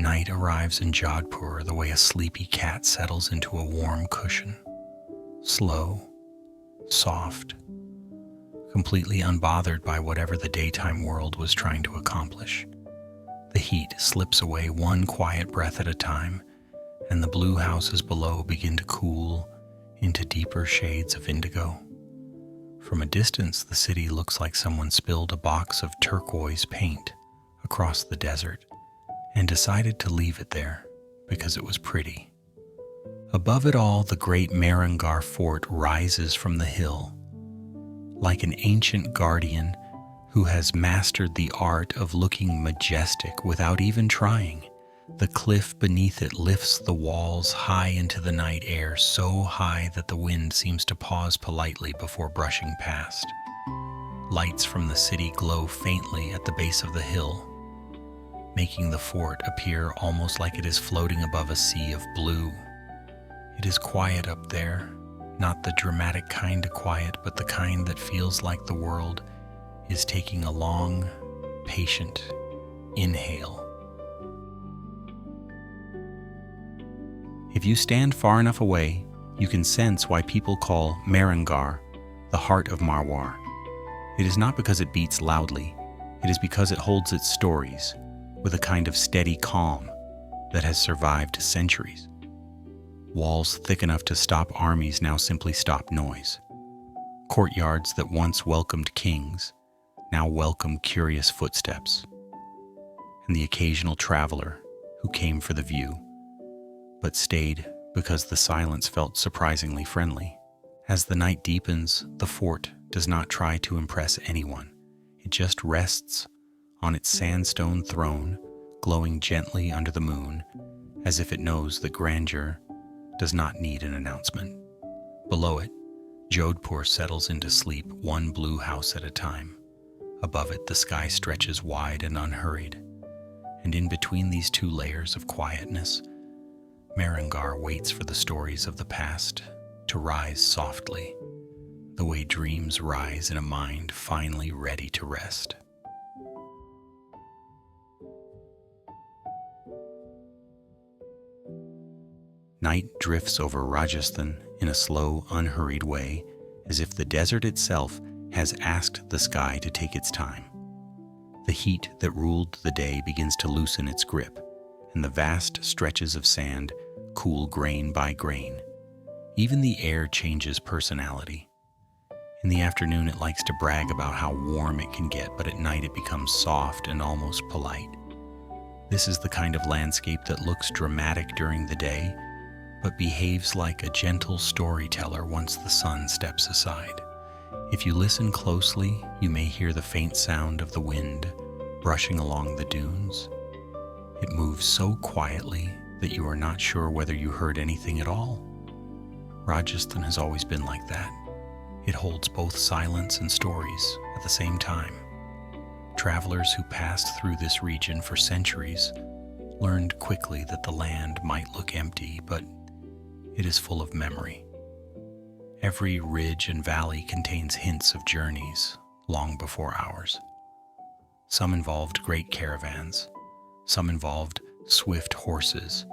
Night arrives in Jodhpur the way a sleepy cat settles into a warm cushion. Slow, soft, completely unbothered by whatever the daytime world was trying to accomplish. The heat slips away one quiet breath at a time, and the blue houses below begin to cool into deeper shades of indigo. From a distance, the city looks like someone spilled a box of turquoise paint across the desert and decided to leave it there because it was pretty. Above it all, the great Mehrangarh Fort rises from the hill, like an ancient guardian who has mastered the art of looking majestic without even trying. The cliff beneath it lifts the walls high into the night air, so high that the wind seems to pause politely before brushing past. Lights from the city glow faintly at the base of the hill, making the fort appear almost like it is floating above a sea of blue. It is quiet up there, not the dramatic kind of quiet, but the kind that feels like the world is taking a long, patient inhale. If you stand far enough away, you can sense why people call Mehrangarh the heart of Marwar. It is not because it beats loudly, it is because it holds its stories with a kind of steady calm that has survived centuries. Walls thick enough to stop armies now simply stop noise. Courtyards that once welcomed kings now welcome curious footsteps, and the occasional traveler who came for the view, but stayed because the silence felt surprisingly friendly. As the night deepens, the fort does not try to impress anyone. It just rests on its sandstone throne, glowing gently under the moon, as if it knows that grandeur does not need an announcement. Below it, Jodhpur settles into sleep, one blue house at a time. Above it, the sky stretches wide and unhurried, and in between these two layers of quietness, Mehrangarh waits for the stories of the past to rise softly, the way dreams rise in a mind finally ready to rest. Night drifts over Rajasthan in a slow, unhurried way, as if the desert itself has asked the sky to take its time. The heat that ruled the day begins to loosen its grip, and the vast stretches of sand cool grain by grain. Even the air changes personality. In the afternoon, it likes to brag about how warm it can get, but at night it becomes soft and almost polite. This is the kind of landscape that looks dramatic during the day, but behaves like a gentle storyteller once the sun steps aside. If you listen closely, you may hear the faint sound of the wind brushing along the dunes. It moves so quietly that you are not sure whether you heard anything at all. Rajasthan has always been like that. It holds both silence and stories at the same time. Travelers who passed through this region for centuries learned quickly that the land might look empty, but it is full of memory. Every ridge and valley contains hints of journeys long before ours. Some involved great caravans, some involved swift horses,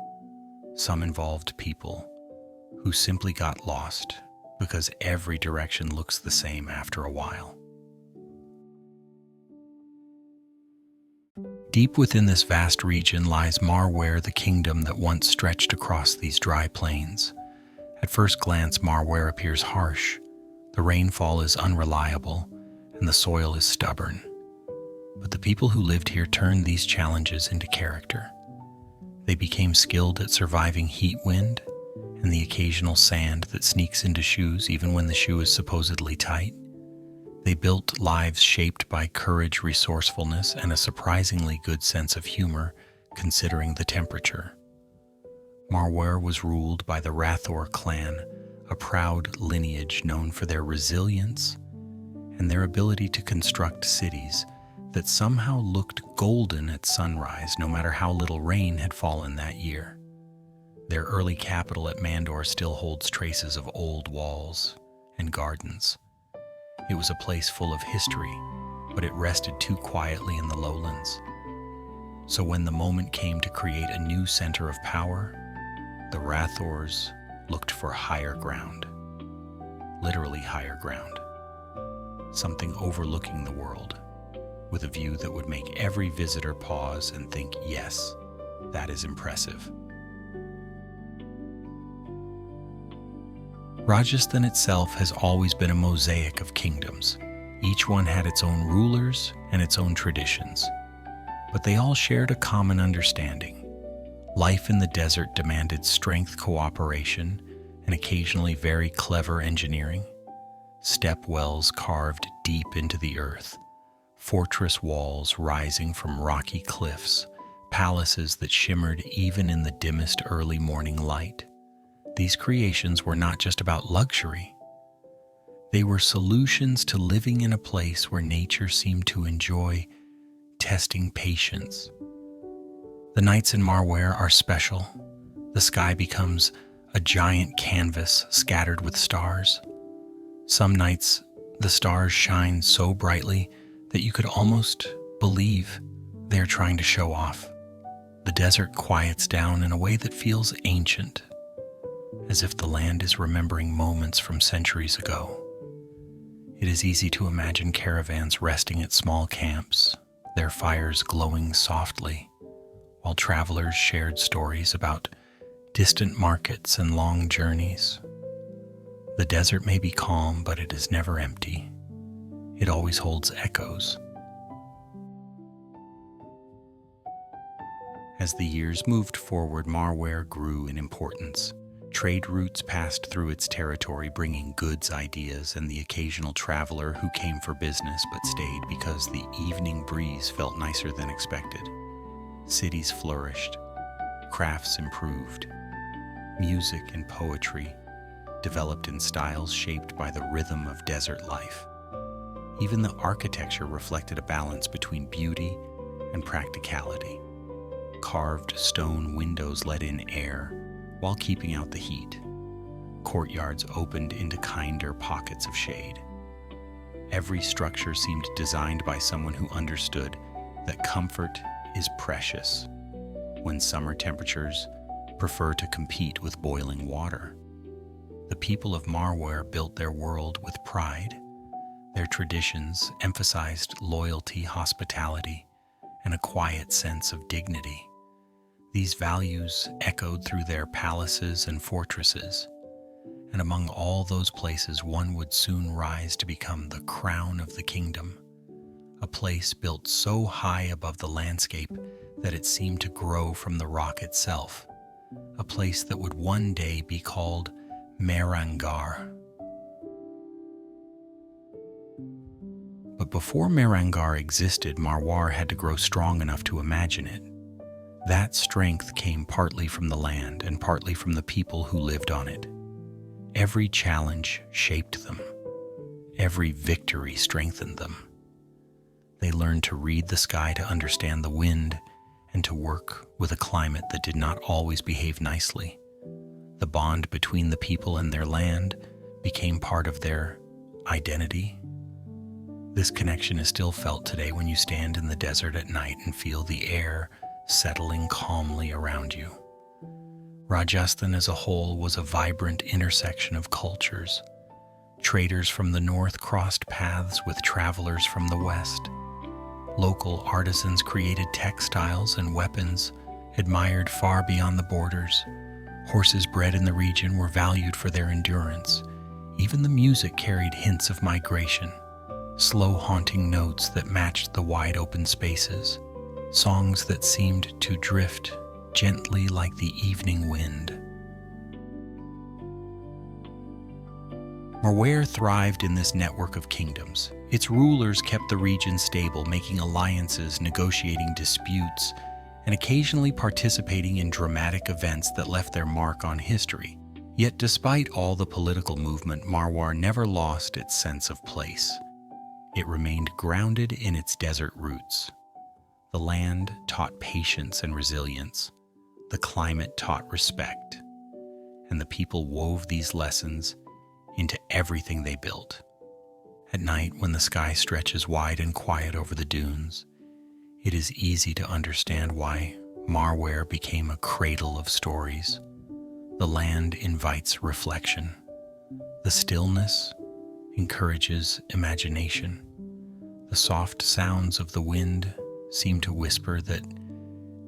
some involved people who simply got lost because every direction looks the same after a while. Deep within this vast region lies Marwar, the kingdom that once stretched across these dry plains. At first glance, Marwar appears harsh. The rainfall is unreliable, and the soil is stubborn. But the people who lived here turned these challenges into character. They became skilled at surviving heat, wind, and the occasional sand that sneaks into shoes even when the shoe is supposedly tight. They built lives shaped by courage, resourcefulness, and a surprisingly good sense of humor, considering the temperature. Marwar was ruled by the Rathore clan, a proud lineage known for their resilience and their ability to construct cities that somehow looked golden at sunrise, no matter how little rain had fallen that year. Their early capital at Mandor still holds traces of old walls and gardens. It was a place full of history, but it rested too quietly in the lowlands. So when the moment came to create a new center of power, the Rathors looked for higher ground, literally higher ground, something overlooking the world, with a view that would make every visitor pause and think, yes, that is impressive. Rajasthan itself has always been a mosaic of kingdoms. Each one had its own rulers and its own traditions, but they all shared a common understanding. Life in the desert demanded strength, cooperation, and occasionally very clever engineering. Step wells carved deep into the earth, fortress walls rising from rocky cliffs, palaces that shimmered even in the dimmest early morning light. These creations were not just about luxury. They were solutions to living in a place where nature seemed to enjoy testing patience. The nights in Marwar are special. The sky becomes a giant canvas scattered with stars. Some nights, the stars shine so brightly that you could almost believe they're trying to show off. The desert quiets down in a way that feels ancient, as if the land is remembering moments from centuries ago. It is easy to imagine caravans resting at small camps, their fires glowing softly, while travelers shared stories about distant markets and long journeys. The desert may be calm, but it is never empty. It always holds echoes. As the years moved forward, Marwar grew in importance. Trade routes passed through its territory, bringing goods, ideas, and the occasional traveler who came for business but stayed because the evening breeze felt nicer than expected. Cities flourished, crafts improved, music and poetry developed in styles shaped by the rhythm of desert life. Even the architecture reflected a balance between beauty and practicality. Carved stone windows let in air while keeping out the heat. Courtyards opened into kinder pockets of shade. Every structure seemed designed by someone who understood that comfort is precious when summer temperatures prefer to compete with boiling water. The people of Marwar built their world with pride. Their traditions emphasized loyalty, hospitality, and a quiet sense of dignity. These values echoed through their palaces and fortresses, and among all those places, one would soon rise to become the crown of the kingdom, a place built so high above the landscape that it seemed to grow from the rock itself, a place that would one day be called Mehrangarh. But before Mehrangarh existed, Marwar had to grow strong enough to imagine it. That strength came partly from the land and partly from the people who lived on it. Every challenge shaped them. Every victory strengthened them. They learned to read the sky to understand the wind and to work with a climate that did not always behave nicely. The bond between the people and their land became part of their identity. This connection is still felt today when you stand in the desert at night and feel the air settling calmly around you. Rajasthan as a whole was a vibrant intersection of cultures. Traders from the north crossed paths with travelers from the west. Local artisans created textiles and weapons admired far beyond the borders. Horses bred in the region were valued for their endurance. Even the music carried hints of migration, slow haunting notes that matched the wide open spaces. Songs that seemed to drift gently like the evening wind. Marwar thrived in this network of kingdoms. Its rulers kept the region stable, making alliances, negotiating disputes, and occasionally participating in dramatic events that left their mark on history. Yet despite all the political movement, Marwar never lost its sense of place. It remained grounded in its desert roots. The land taught patience and resilience. The climate taught respect. And the people wove these lessons into everything they built. At night, when the sky stretches wide and quiet over the dunes, it is easy to understand why Marware became a cradle of stories. The land invites reflection. The stillness encourages imagination. The soft sounds of the wind seem to whisper that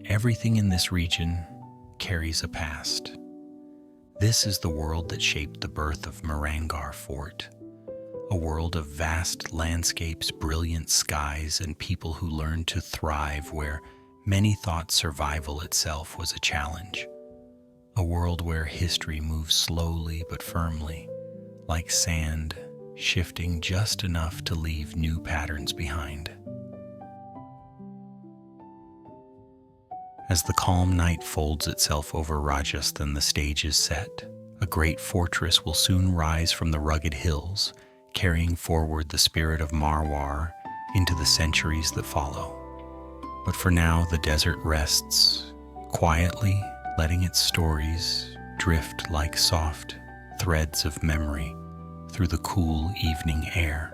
everything in this region carries a past. This is the world that shaped the birth of Mehrangarh Fort, a world of vast landscapes, brilliant skies, and people who learned to thrive where many thought survival itself was a challenge. A world where history moves slowly but firmly, like sand, shifting just enough to leave new patterns behind. As the calm night folds itself over Rajasthan, the stage is set. A great fortress will soon rise from the rugged hills, carrying forward the spirit of Marwar into the centuries that follow. But for now, the desert rests, quietly letting its stories drift like soft threads of memory through the cool evening air.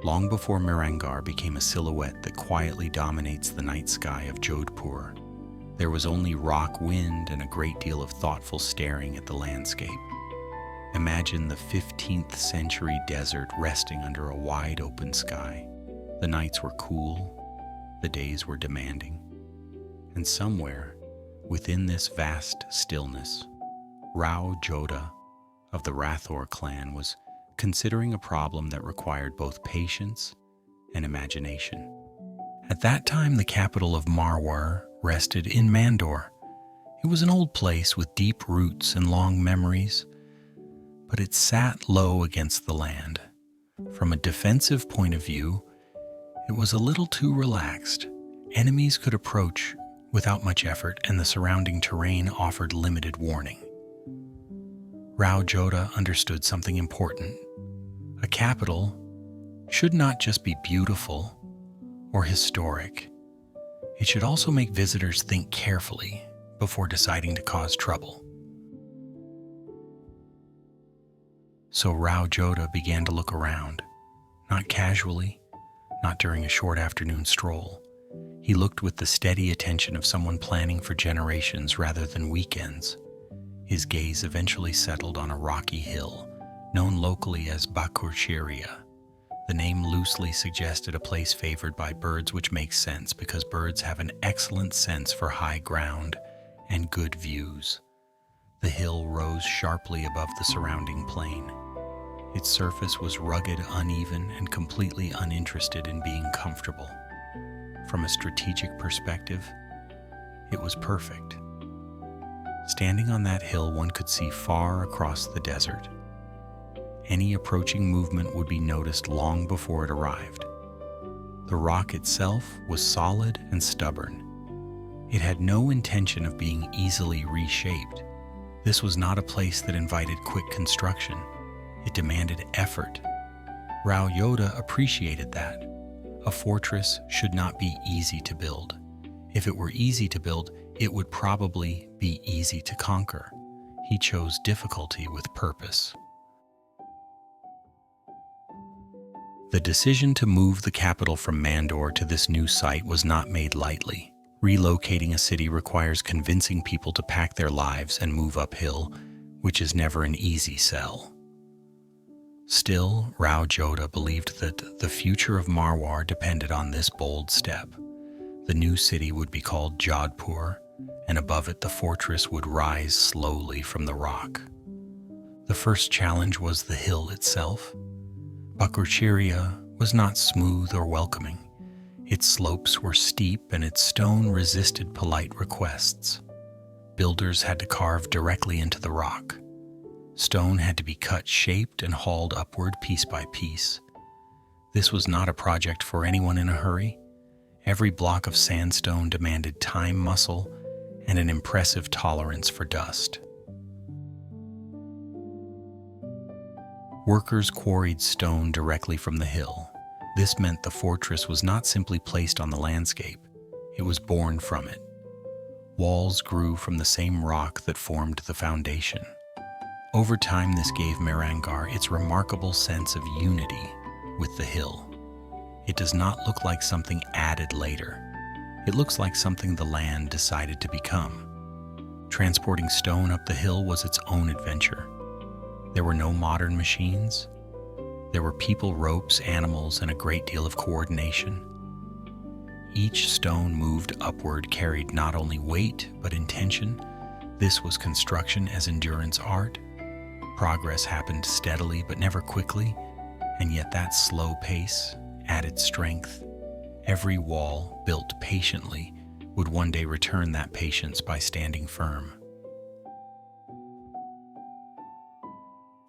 Long before Mehrangarh became a silhouette that quietly dominates the night sky of Jodhpur, there was only rock wind and a great deal of thoughtful staring at the landscape. Imagine the 15th century desert resting under a wide open sky. The nights were cool, the days were demanding, and somewhere within this vast stillness, Rao Jodha of the Rathore clan was considering a problem that required both patience and imagination. At that time, the capital of Marwar rested in Mandor. It was an old place with deep roots and long memories, but it sat low against the land. From a defensive point of view, it was a little too relaxed. Enemies could approach without much effort, and the surrounding terrain offered limited warning. Rao Jodha understood something important. A capital should not just be beautiful or historic. It should also make visitors think carefully before deciding to cause trouble. So Rao Jodha began to look around, not casually, not during a short afternoon stroll. He looked with the steady attention of someone planning for generations rather than weekends. His gaze eventually settled on a rocky hill, known locally as Bakurchiria. The name loosely suggested a place favored by birds, which makes sense because birds have an excellent sense for high ground and good views. The hill rose sharply above the surrounding plain. Its surface was rugged, uneven, and completely uninterested in being comfortable. From a strategic perspective, it was perfect. Standing on that hill, one could see far across the desert. Any approaching movement would be noticed long before it arrived. The rock itself was solid and stubborn. It had no intention of being easily reshaped. This was not a place that invited quick construction. It demanded effort. Rao Jodha appreciated that. A fortress should not be easy to build. If it were easy to build, it would probably be easy to conquer. He chose difficulty with purpose. The decision to move the capital from Mandor to this new site was not made lightly. Relocating a city requires convincing people to pack their lives and move uphill, which is never an easy sell. Still, Rao Jodha believed that the future of Marwar depended on this bold step. The new city would be called Jodhpur, and above it the fortress would rise slowly from the rock. The first challenge was the hill itself. Bakurchiria was not smooth or welcoming. Its slopes were steep and its stone resisted polite requests. Builders had to carve directly into the rock. Stone had to be cut, shaped, and hauled upward piece by piece. This was not a project for anyone in a hurry. Every block of sandstone demanded time, muscle, and an impressive tolerance for dust. Workers quarried stone directly from the hill. This meant the fortress was not simply placed on the landscape, it was born from it. Walls grew from the same rock that formed the foundation. Over time, this gave Mehrangarh its remarkable sense of unity with the hill. It does not look like something added later. It looks like something the land decided to become. Transporting stone up the hill was its own adventure. There were no modern machines. There were people, ropes, animals, and a great deal of coordination. Each stone moved upward carried not only weight, but intention. This was construction as endurance art. Progress happened steadily, but never quickly, and yet that slow pace added strength. Every wall, built patiently, would one day return that patience by standing firm.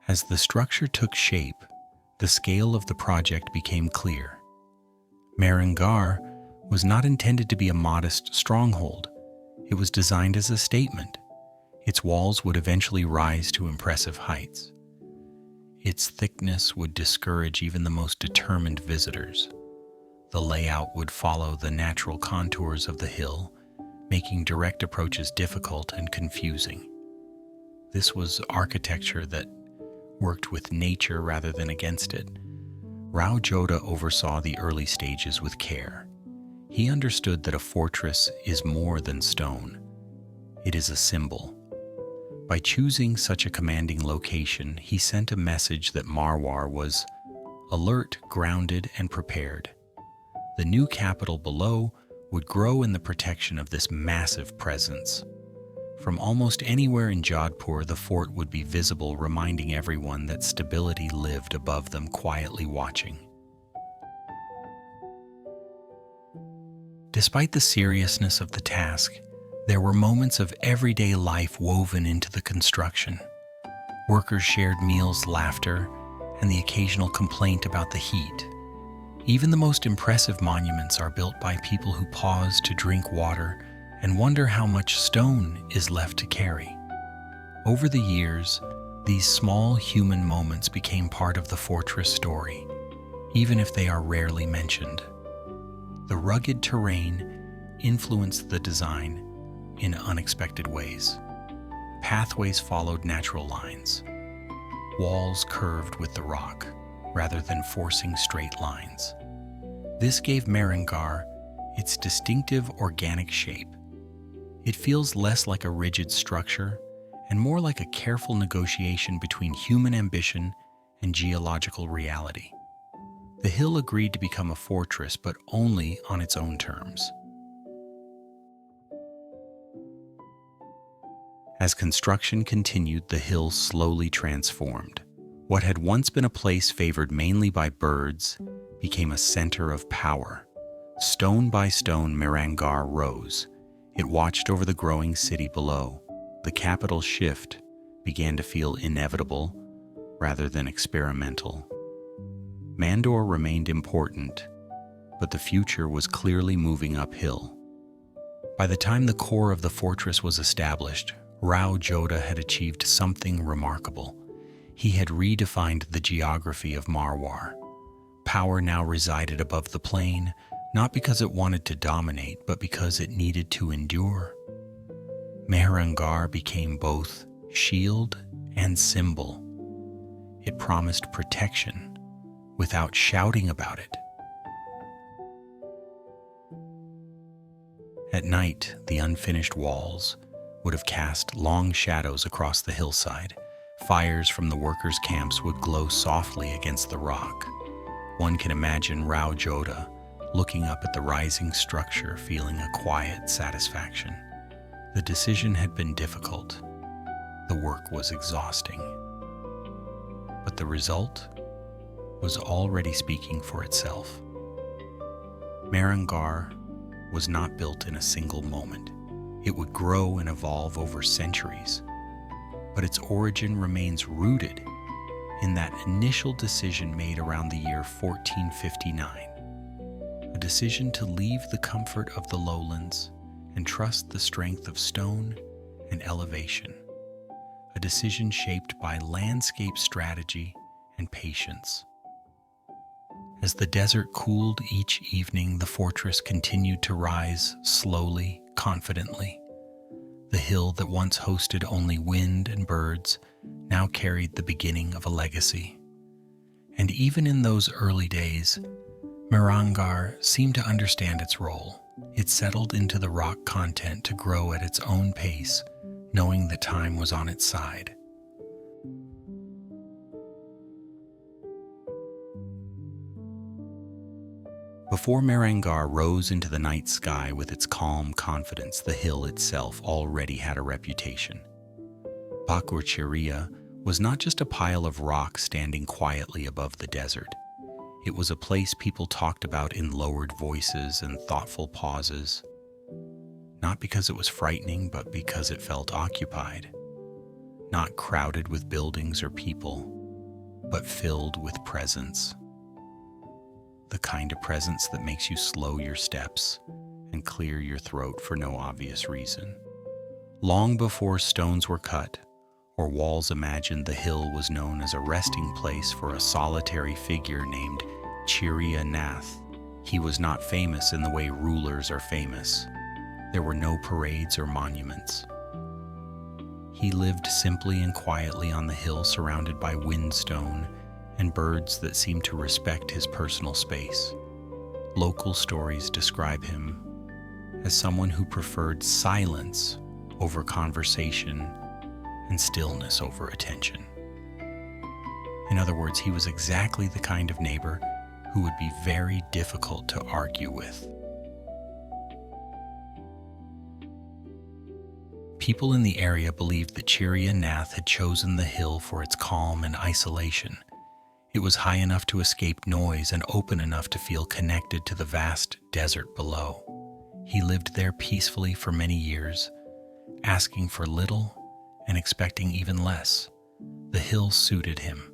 As the structure took shape, the scale of the project became clear. Mehrangarh was not intended to be a modest stronghold. It was designed as a statement. Its walls would eventually rise to impressive heights. Its thickness would discourage even the most determined visitors. The layout would follow the natural contours of the hill, making direct approaches difficult and confusing. This was architecture that worked with nature rather than against it. Rao Jodha oversaw the early stages with care. He understood that a fortress is more than stone. It is a symbol. By choosing such a commanding location, he sent a message that Marwar was alert, grounded, and prepared. The new capital below would grow in the protection of this massive presence. From almost anywhere in Jodhpur, the fort would be visible, reminding everyone that stability lived above them, quietly watching. Despite the seriousness of the task, there were moments of everyday life woven into the construction. Workers shared meals, laughter, and the occasional complaint about the heat. Even the most impressive monuments are built by people who pause to drink water and wonder how much stone is left to carry. Over the years, these small human moments became part of the fortress story, even if they are rarely mentioned. The rugged terrain influenced the design in unexpected ways. Pathways followed natural lines. Walls curved with the rock, rather than forcing straight lines. This gave Mehrangarh its distinctive organic shape. It feels less like a rigid structure and more like a careful negotiation between human ambition and geological reality. The hill agreed to become a fortress, but only on its own terms. As construction continued, the hill slowly transformed. What had once been a place favored mainly by birds became a center of power. Stone by stone, Mehrangarh rose. It watched over the growing city below. The capital shift began to feel inevitable rather than experimental. Mandor remained important, but the future was clearly moving uphill. By the time the core of the fortress was established, Rao Jodha had achieved something remarkable. He had redefined the geography of Marwar. Power now resided above the plain, not because it wanted to dominate, but because it needed to endure. Mehrangarh became both shield and symbol. It promised protection without shouting about it. At night, the unfinished walls would have cast long shadows across the hillside. Fires from the workers' camps would glow softly against the rock. One can imagine Rao Jodha looking up at the rising structure, feeling a quiet satisfaction. The decision had been difficult. The work was exhausting. But the result was already speaking for itself. Mehrangarh was not built in a single moment. It would grow and evolve over centuries. But its origin remains rooted in that initial decision made around the year 1459. A decision to leave the comfort of the lowlands and trust the strength of stone and elevation. A decision shaped by landscape strategy and patience. As the desert cooled each evening, the fortress continued to rise slowly, confidently. The hill that once hosted only wind and birds now carried the beginning of a legacy. And even in those early days, Mehrangarh seemed to understand its role. It settled into the rock content to grow at its own pace, knowing that time was on its side. Before Mehrangarh rose into the night sky with its calm confidence, the hill itself already had a reputation. Bakurchiria was not just a pile of rock standing quietly above the desert. It was a place people talked about in lowered voices and thoughtful pauses, not because it was frightening, but because it felt occupied, not crowded with buildings or people, but filled with presence. The kind of presence that makes you slow your steps and clear your throat for no obvious reason. Long before stones were cut or walls imagined, the hill was known as a resting place for a solitary figure named Chirya Nath. He was not famous in the way rulers are famous. There were no parades or monuments. He lived simply and quietly on the hill, surrounded by whinstone and birds that seemed to respect his personal space. Local stories describe him as someone who preferred silence over conversation and stillness over attention. In other words, he was exactly the kind of neighbor who would be very difficult to argue with. People in the area believed that Chirya Nath had chosen the hill for its calm and isolation. It was high enough to escape noise and open enough to feel connected to the vast desert below. He lived there peacefully for many years, asking for little and expecting even less. The hill suited him,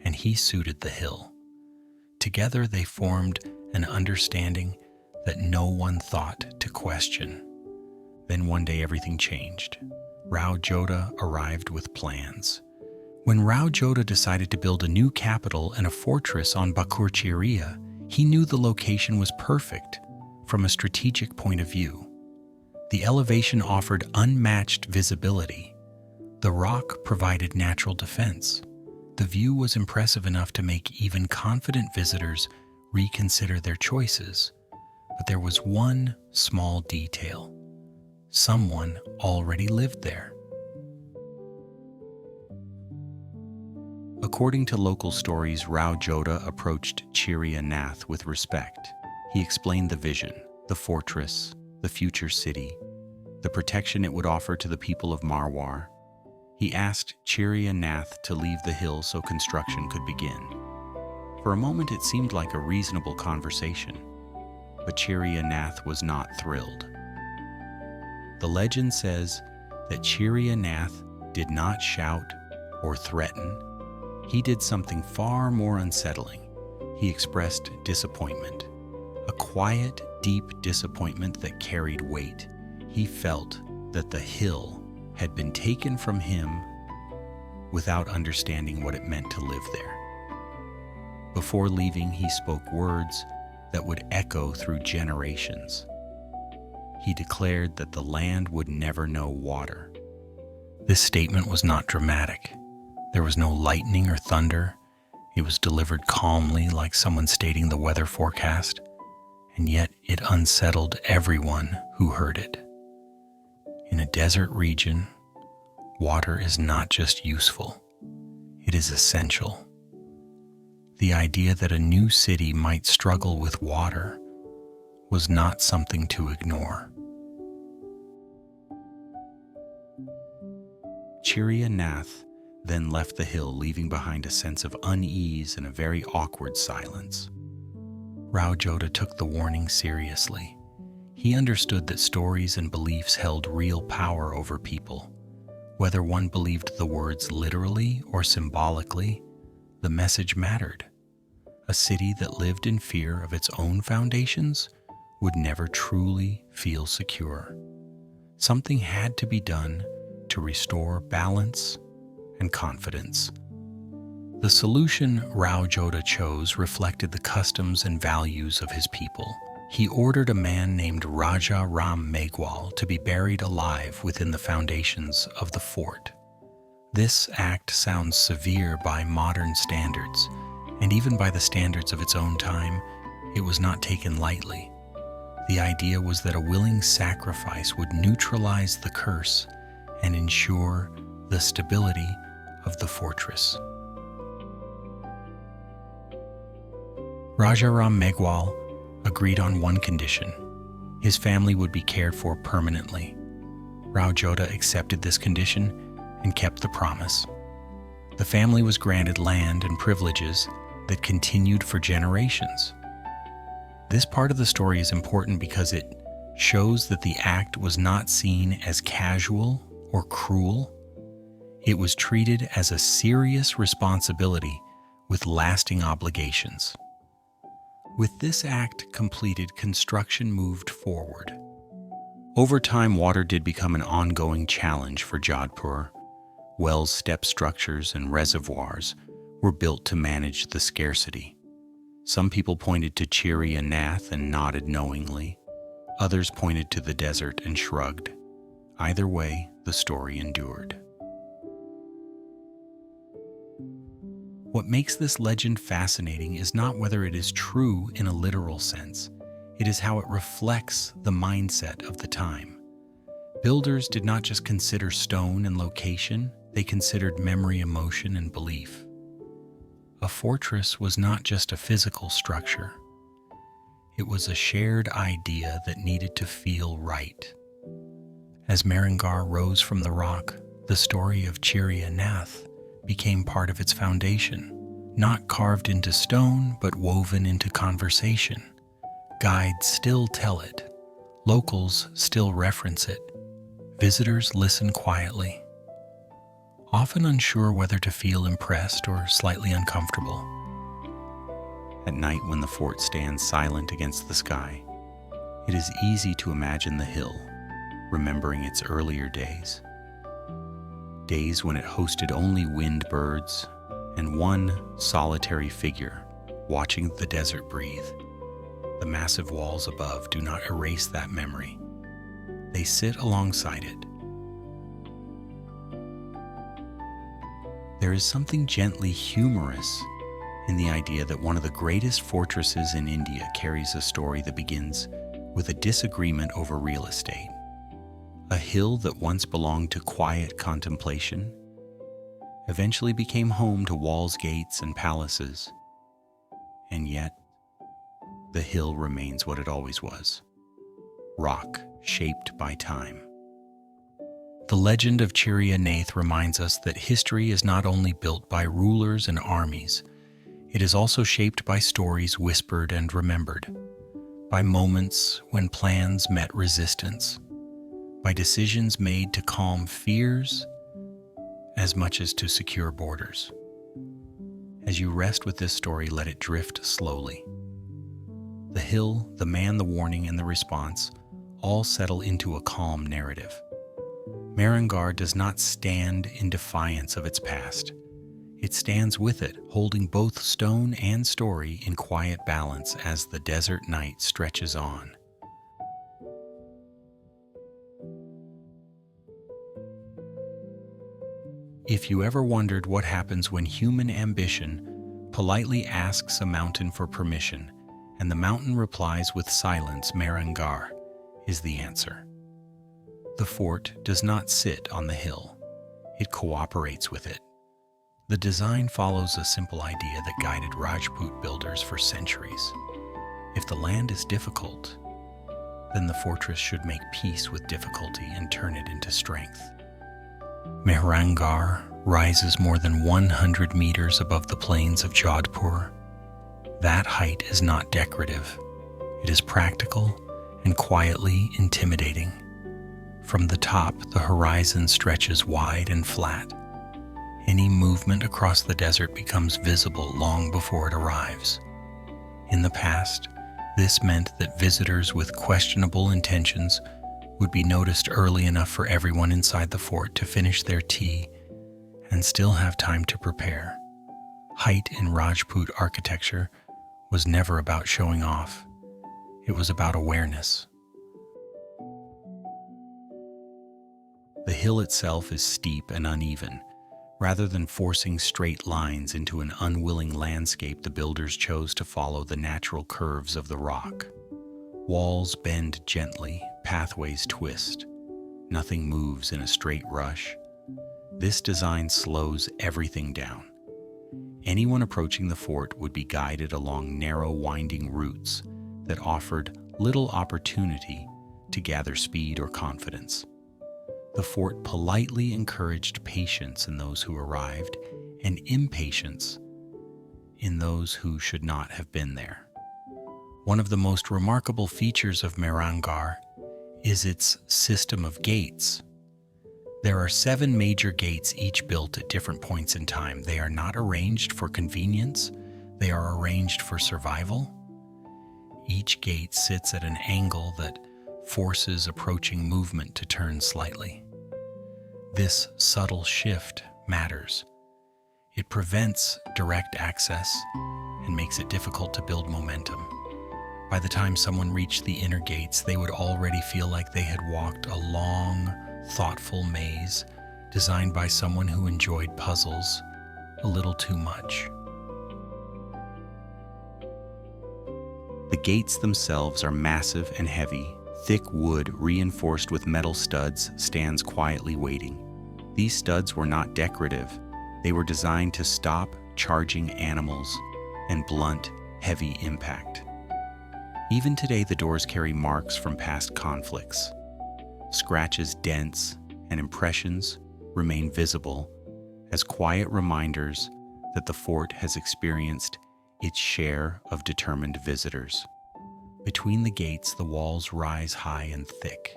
and he suited the hill. Together they formed an understanding that no one thought to question. Then one day everything changed. Rao Jodha arrived with plans. When Rao Jodha decided to build a new capital and a fortress on Bakurchiria, he knew the location was perfect from a strategic point of view. The elevation offered unmatched visibility. The rock provided natural defense. The view was impressive enough to make even confident visitors reconsider their choices. But there was one small detail. Someone already lived there. According to local stories, Rao Jodha approached Chirya Nath with respect. He explained the vision, the fortress, the future city, the protection it would offer to the people of Marwar. He asked Chirya Nath to leave the hill so construction could begin. For a moment it seemed like a reasonable conversation, but Chirya Nath was not thrilled. The legend says that Chirya Nath did not shout or threaten. He did something far more unsettling. He expressed disappointment, a quiet, deep disappointment that carried weight. He felt that the hill had been taken from him without understanding what it meant to live there. Before leaving, he spoke words that would echo through generations. He declared that the land would never know water. This statement was not dramatic. There was no lightning or thunder. It was delivered calmly, like someone stating the weather forecast, and yet it unsettled everyone who heard it. In a desert region, water is not just useful, it is essential. The idea that a new city might struggle with water was not something to ignore. Chirya Nath then left the hill, leaving behind a sense of unease and a very awkward silence. Rao Jodha took the warning seriously. He understood that stories and beliefs held real power over people. Whether one believed the words literally or symbolically, the message mattered. A city that lived in fear of its own foundations would never truly feel secure. Something had to be done to restore balance and confidence. The solution Rao Jodha chose reflected the customs and values of his people. He ordered a man named Raja Ram Meghwal to be buried alive within the foundations of the fort. This act sounds severe by modern standards, and even by the standards of its own time, it was not taken lightly. The idea was that a willing sacrifice would neutralize the curse and ensure the stability of the fortress. Raja Ram Meghwal agreed on one condition: his family would be cared for permanently. Rao Jodha accepted this condition and kept the promise. The family was granted land and privileges that continued for generations. This part of the story is important because it shows that the act was not seen as casual or cruel. It was treated as a serious responsibility with lasting obligations. With this act completed, construction moved forward. Over time, water did become an ongoing challenge for Jodhpur. Wells, step structures, and reservoirs were built to manage the scarcity. Some people pointed to Chiri and Nath and nodded knowingly. Others pointed to the desert and shrugged. Either way, the story endured. What makes this legend fascinating is not whether it is true in a literal sense. It is how it reflects the mindset of the time. Builders did not just consider stone and location, they considered memory, emotion, and belief. A fortress was not just a physical structure. It was a shared idea that needed to feel right. As Mehrangarh rose from the rock, the story of Chiri and Nath became part of its foundation, not carved into stone, but woven into conversation. Guides still tell it. Locals still reference it. Visitors listen quietly, often unsure whether to feel impressed or slightly uncomfortable. At night, when the fort stands silent against the sky, it is easy to imagine the hill, remembering its earlier days. Days when it hosted only winged birds and one solitary figure watching the desert breathe. The massive walls above do not erase that memory. They sit alongside it. There is something gently humorous in the idea that one of the greatest fortresses in India carries a story that begins with a disagreement over real estate. A hill that once belonged to quiet contemplation eventually became home to walls, gates, and palaces. And yet, the hill remains what it always was: rock shaped by time. The legend of Chiri and Nath reminds us that history is not only built by rulers and armies, it is also shaped by stories whispered and remembered, by moments when plans met resistance, by decisions made to calm fears as much as to secure borders. As you rest with this story, let it drift slowly. The hill, the man, the warning, and the response all settle into a calm narrative. Mehrangarh does not stand in defiance of its past. It stands with it, holding both stone and story in quiet balance as the desert night stretches on. If you ever wondered what happens when human ambition politely asks a mountain for permission, and the mountain replies with silence, Mehrangarh is the answer. The fort does not sit on the hill. It cooperates with it. The design follows a simple idea that guided Rajput builders for centuries. If the land is difficult, then the fortress should make peace with difficulty and turn it into strength. Mehrangarh rises more than 100 meters above the plains of Jodhpur. That height is not decorative. It is practical and quietly intimidating. From the top, the horizon stretches wide and flat. Any movement across the desert becomes visible long before it arrives. In the past, this meant that visitors with questionable intentions would be noticed early enough for everyone inside the fort to finish their tea and still have time to prepare. Height in Rajput architecture was never about showing off. It was about awareness. The hill itself is steep and uneven, Rather than forcing straight lines into an unwilling landscape, the builders chose to follow the natural curves of the rock. Walls bend gently, pathways twist. Nothing moves in a straight rush. This design slows everything down. Anyone approaching the fort would be guided along narrow, winding routes that offered little opportunity to gather speed or confidence. The fort politely encouraged patience in those who arrived and impatience in those who should not have been there. One of the most remarkable features of Mehrangarh is its system of gates. There are 7 major gates, each built at different points in time. They are not arranged for convenience, they are arranged for survival. Each gate sits at an angle that forces approaching movement to turn slightly. This subtle shift matters. It prevents direct access and makes it difficult to build momentum. By the time someone reached the inner gates, they would already feel like they had walked a long, thoughtful maze designed by someone who enjoyed puzzles a little too much. The gates themselves are massive and heavy. Thick wood reinforced with metal studs stands quietly waiting. These studs were not decorative. They were designed to stop charging animals and blunt heavy impact. Even today, the doors carry marks from past conflicts. Scratches, dents, and impressions remain visible as quiet reminders that the fort has experienced its share of determined visitors. Between the gates, the walls rise high and thick.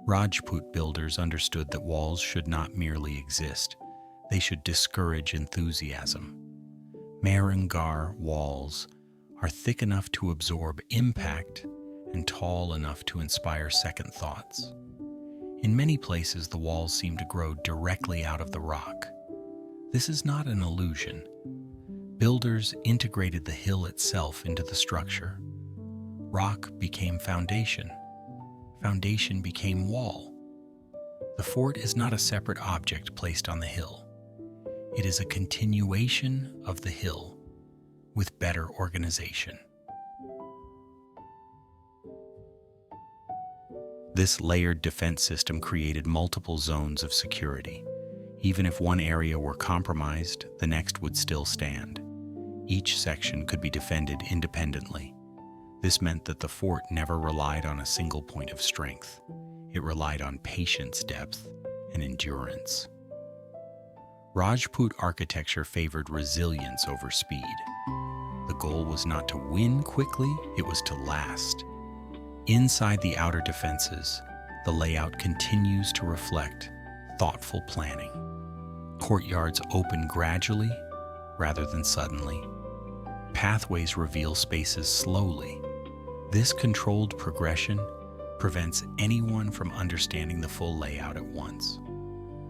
Rajput builders understood that walls should not merely exist, they should discourage enthusiasm. Mehrangarh walls are thick enough to absorb impact and tall enough to inspire second thoughts. In many places, the walls seem to grow directly out of the rock. This is not an illusion. Builders integrated the hill itself into the structure. Rock became foundation. Foundation became wall. The fort is not a separate object placed on the hill. It is a continuation of the hill with better organization. This layered defense system created multiple zones of security. Even if one area were compromised, the next would still stand. Each section could be defended independently. This meant that the fort never relied on a single point of strength. It relied on patience, depth, and endurance. Rajput architecture favored resilience over speed. The goal was not to win quickly, it was to last. Inside the outer defenses, the layout continues to reflect thoughtful planning. Courtyards open gradually rather than suddenly. Pathways reveal spaces slowly. This controlled progression prevents anyone from understanding the full layout at once.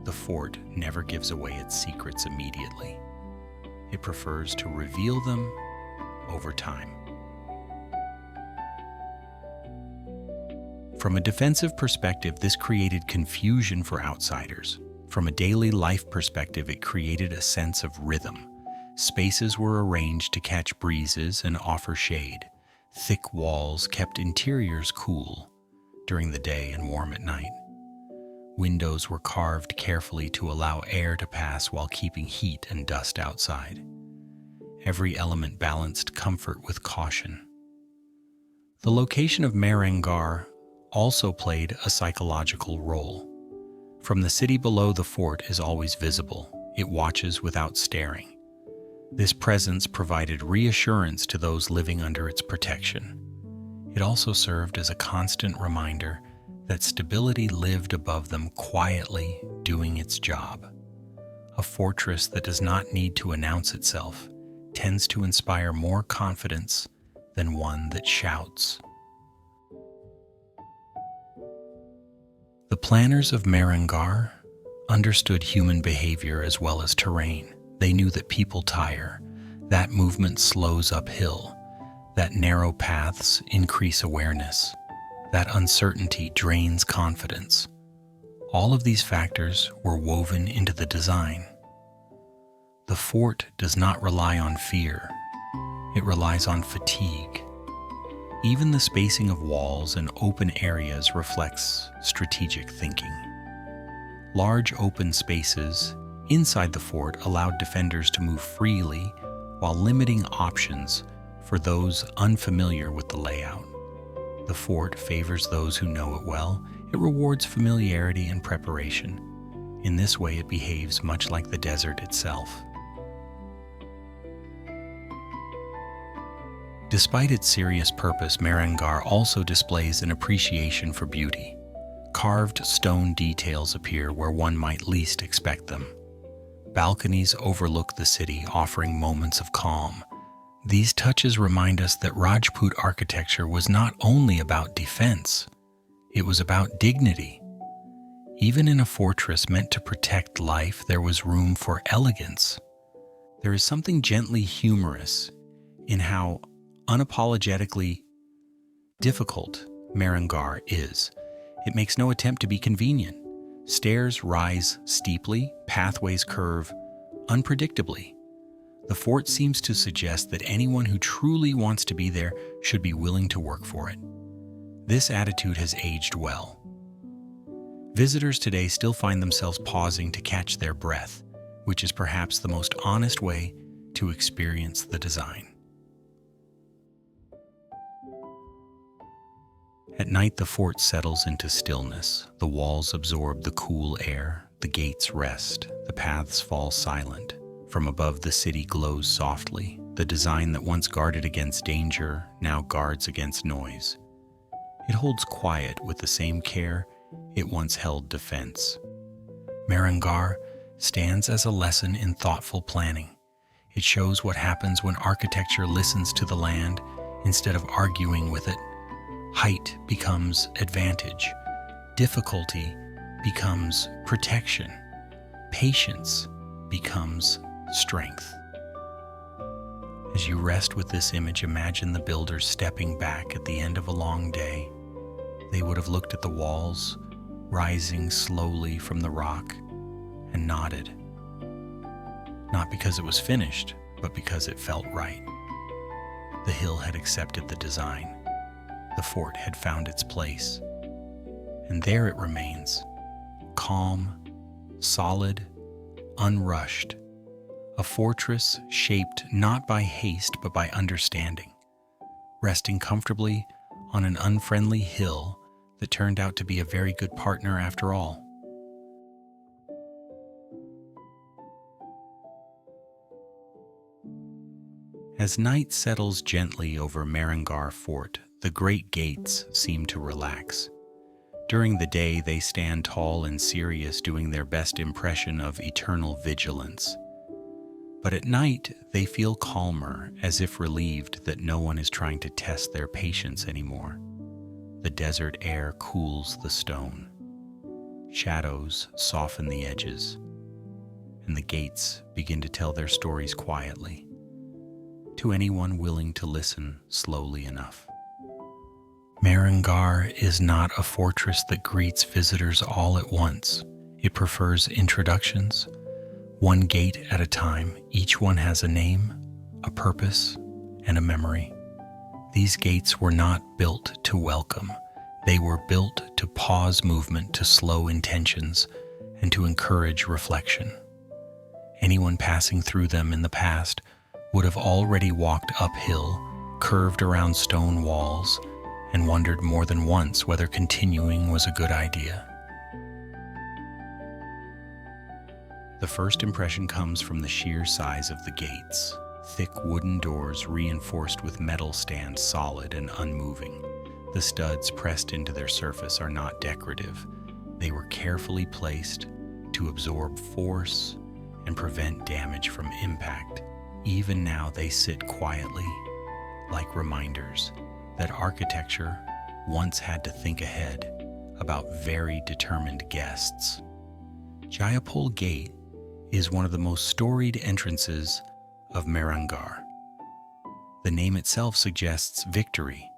The fort never gives away its secrets immediately. It prefers to reveal them over time. From a defensive perspective, this created confusion for outsiders. From a daily life perspective, it created a sense of rhythm. Spaces were arranged to catch breezes and offer shade. Thick walls kept interiors cool during the day and warm at night. Windows were carved carefully to allow air to pass while keeping heat and dust outside. Every element balanced comfort with caution. The location of Mehrangarh also played a psychological role. From the city below, the fort is always visible. It watches without staring. This presence provided reassurance to those living under its protection. It also served as a constant reminder that stability lived above them, quietly doing its job. A fortress that does not need to announce itself tends to inspire more confidence than one that shouts. The planners of Mehrangarh understood human behavior as well as terrain. They knew that people tire, that movement slows uphill, that narrow paths increase awareness, that uncertainty drains confidence. All of these factors were woven into the design. The fort does not rely on fear. It relies on fatigue. Even the spacing of walls and open areas reflects strategic thinking. Large open spaces inside the fort allowed defenders to move freely while limiting options for those unfamiliar with the layout. The fort favors those who know it well. It rewards familiarity and preparation. In this way, it behaves much like the desert itself. Despite its serious purpose, Mehrangarh also displays an appreciation for beauty. Carved stone details appear where one might least expect them. Balconies overlook the city, offering moments of calm. These touches remind us that Rajput architecture was not only about defense, it was about dignity. Even in a fortress meant to protect life, there was room for elegance. There is something gently humorous in how unapologetically difficult Mehrangarh is. It makes no attempt to be convenient. Stairs rise steeply, pathways curve unpredictably. The fort seems to suggest that anyone who truly wants to be there should be willing to work for it. This attitude has aged well. Visitors today still find themselves pausing to catch their breath, which is perhaps the most honest way to experience the design. At night, the fort settles into stillness. The walls absorb the cool air, the gates rest, the paths fall silent. From above, the city glows softly. The design that once guarded against danger now guards against noise. It holds quiet with the same care it once held defense. Mehrangarh stands as a lesson in thoughtful planning. It shows what happens when architecture listens to the land instead of arguing with it. Height becomes advantage. Difficulty becomes protection. Patience becomes strength. As you rest with this image, imagine the builders stepping back at the end of a long day. They would have looked at the walls, rising slowly from the rock, and nodded. Not because it was finished, but because it felt right. The hill had accepted the design. The fort had found its place. And there it remains, calm, solid, unrushed. A fortress shaped not by haste but by understanding, resting comfortably on an unfriendly hill that turned out to be a very good partner after all. As night settles gently over Mehrangarh Fort, the great gates seem to relax. During the day, they stand tall and serious, doing their best impression of eternal vigilance. But at night, they feel calmer, as if relieved that no one is trying to test their patience anymore. The desert air cools the stone. Shadows soften the edges, and the gates begin to tell their stories quietly, to anyone willing to listen slowly enough. Mehrangarh is not a fortress that greets visitors all at once. It prefers introductions, one gate at a time. Each one has a name, a purpose, and a memory. These gates were not built to welcome. They were built to pause movement, to slow intentions, and to encourage reflection. Anyone passing through them in the past would have already walked uphill, curved around stone walls, and wondered more than once whether continuing was a good idea. The first impression comes from the sheer size of the gates. Thick wooden doors reinforced with metal stand solid and unmoving. The studs pressed into their surface are not decorative. They were carefully placed to absorb force and prevent damage from impact. Even now they sit quietly, like reminders that architecture once had to think ahead about very determined guests. Jodhpur Gate is one of the most storied entrances of Mehrangarh. The name itself suggests victory,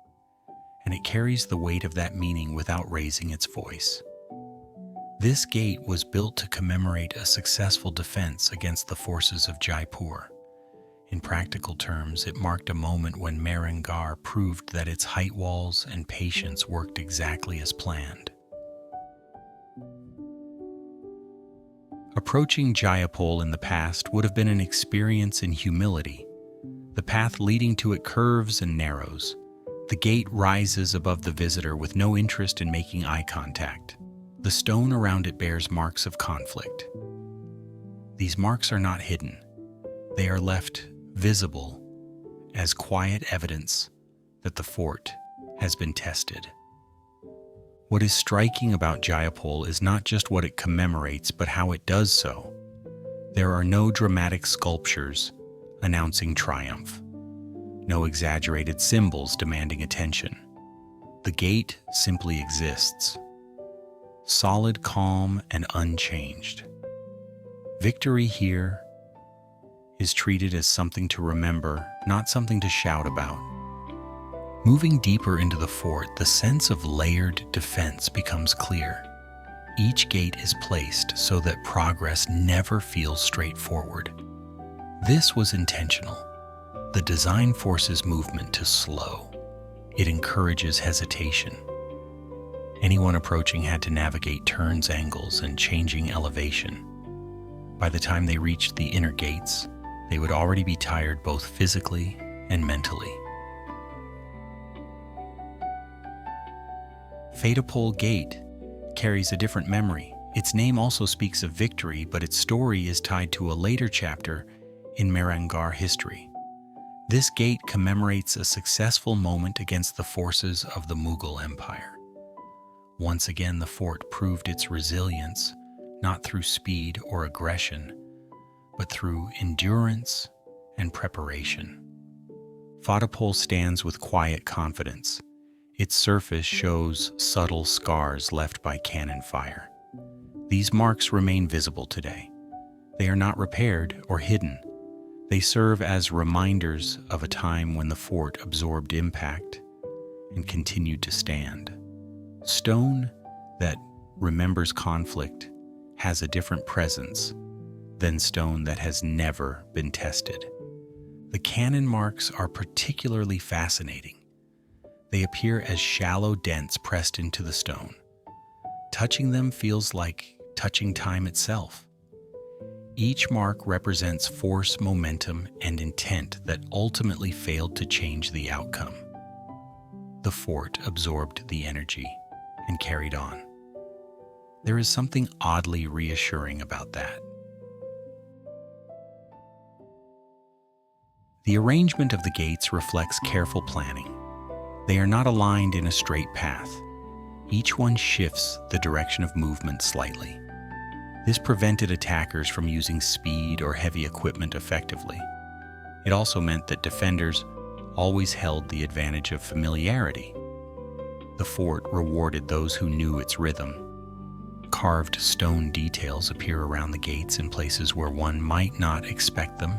and it carries the weight of that meaning without raising its voice. This gate was built to commemorate a successful defense against the forces of Jaipur. In practical terms, it marked a moment when Mehrangarh proved that its height walls and patience worked exactly as planned. Approaching Jaipur in the past would have been an experience in humility. The path leading to it curves and narrows. The gate rises above the visitor with no interest in making eye contact. The stone around it bears marks of conflict. These marks are not hidden. They are left visible as quiet evidence that the fort has been tested. What is striking about Jaipur is not just what it commemorates, but how it does so. There are no dramatic sculptures announcing triumph, no exaggerated symbols demanding attention. The gate simply exists, solid, calm, and unchanged. Victory here is treated as something to remember, not something to shout about. Moving deeper into the fort, the sense of layered defense becomes clear. Each gate is placed so that progress never feels straightforward. This was intentional. The design forces movement to slow. It encourages hesitation. Anyone approaching had to navigate turns, angles, and changing elevation. By the time they reached the inner gates, they would already be tired both physically and mentally. Fatehpur Gate carries a different memory. Its name also speaks of victory, but its story is tied to a later chapter in Mehrangarh history. This gate commemorates a successful moment against the forces of the Mughal Empire. Once again, the fort proved its resilience, not through speed or aggression, but through endurance and preparation. Fatehpur stands with quiet confidence. Its surface shows subtle scars left by cannon fire. These marks remain visible today. They are not repaired or hidden. They serve as reminders of a time when the fort absorbed impact and continued to stand. Stone that remembers conflict has a different presence than stone that has never been tested. The cannon marks are particularly fascinating. They appear as shallow dents pressed into the stone. Touching them feels like touching time itself. Each mark represents force, momentum, and intent that ultimately failed to change the outcome. The fort absorbed the energy and carried on. There is something oddly reassuring about that. The arrangement of the gates reflects careful planning. They are not aligned in a straight path. Each one shifts the direction of movement slightly. This prevented attackers from using speed or heavy equipment effectively. It also meant that defenders always held the advantage of familiarity. The fort rewarded those who knew its rhythm. Carved stone details appear around the gates in places where one might not expect them.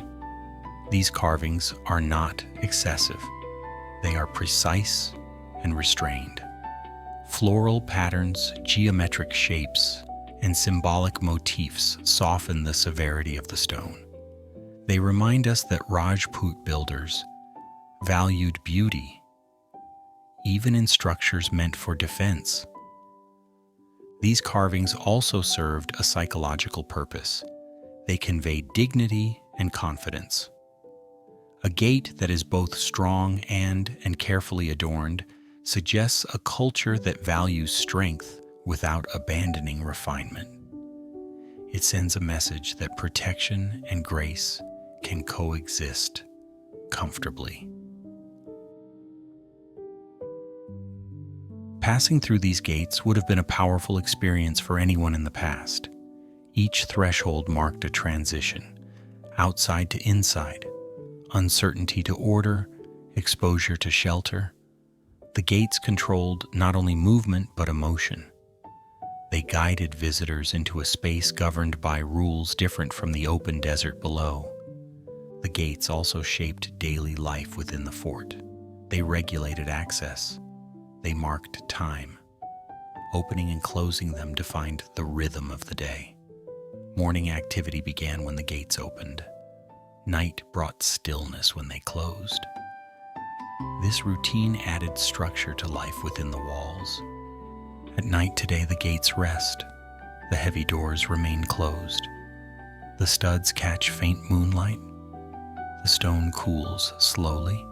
These carvings are not excessive. They are precise and restrained. Floral patterns, geometric shapes, and symbolic motifs soften the severity of the stone. They remind us that Rajput builders valued beauty, even in structures meant for defense. These carvings also served a psychological purpose. They conveyed dignity and confidence. A gate that is both strong and carefully adorned suggests a culture that values strength without abandoning refinement. It sends a message that protection and grace can coexist comfortably. Passing through these gates would have been a powerful experience for anyone in the past. Each threshold marked a transition, outside to inside, uncertainty to order, exposure to shelter. The gates controlled not only movement but emotion. They guided visitors into a space governed by rules different from the open desert below. The gates also shaped daily life within the fort. They regulated access. They marked time. opening and closing them defined the rhythm of the day. Morning activity began when the gates opened. Night brought stillness when they closed. This routine added structure to life within the walls. At night today, the gates rest. The heavy doors remain closed. The studs catch faint moonlight. The stone cools slowly.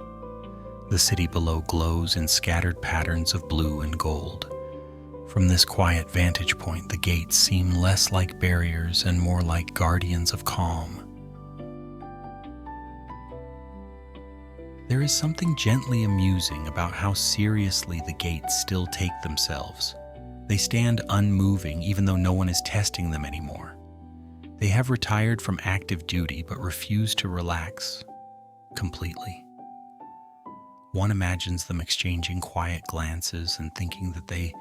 The city below glows in scattered patterns of blue and gold. From this quiet vantage point, the gates seem less like barriers and more like guardians of calm. There is something gently amusing about how seriously the gates still take themselves. They stand unmoving even though no one is testing them anymore. They have retired from active duty but refuse to relax completely. One imagines them exchanging quiet glances and thinking that they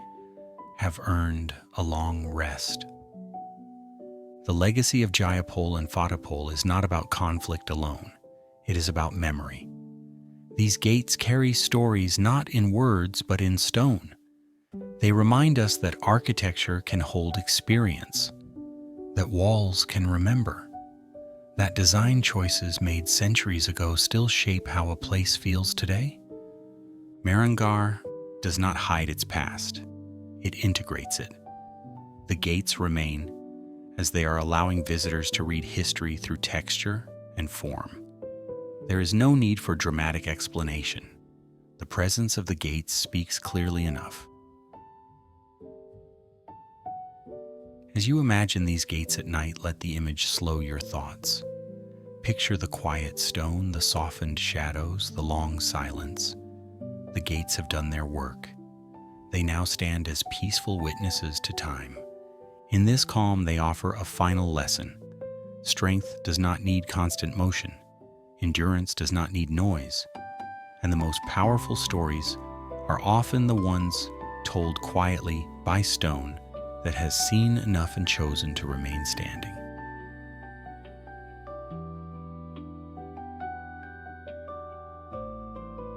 have earned a long rest. The legacy of Jayapol and Fatehpol is not about conflict alone. It is about memory. These gates carry stories not in words but in stone. They remind us that architecture can hold experience, that walls can remember, that design choices made centuries ago still shape how a place feels today. Mehrangarh does not hide its past. It integrates it. The gates remain, as they are allowing visitors to read history through texture and form. There is no need for dramatic explanation. The presence of the gates speaks clearly enough. As you imagine these gates at night, let the image slow your thoughts. Picture the quiet stone, the softened shadows, the long silence. The gates have done their work. They now stand as peaceful witnesses to time. In this calm, they offer a final lesson. Strength does not need constant motion. Endurance does not need noise. And the most powerful stories are often the ones told quietly by stone that has seen enough and chosen to remain standing.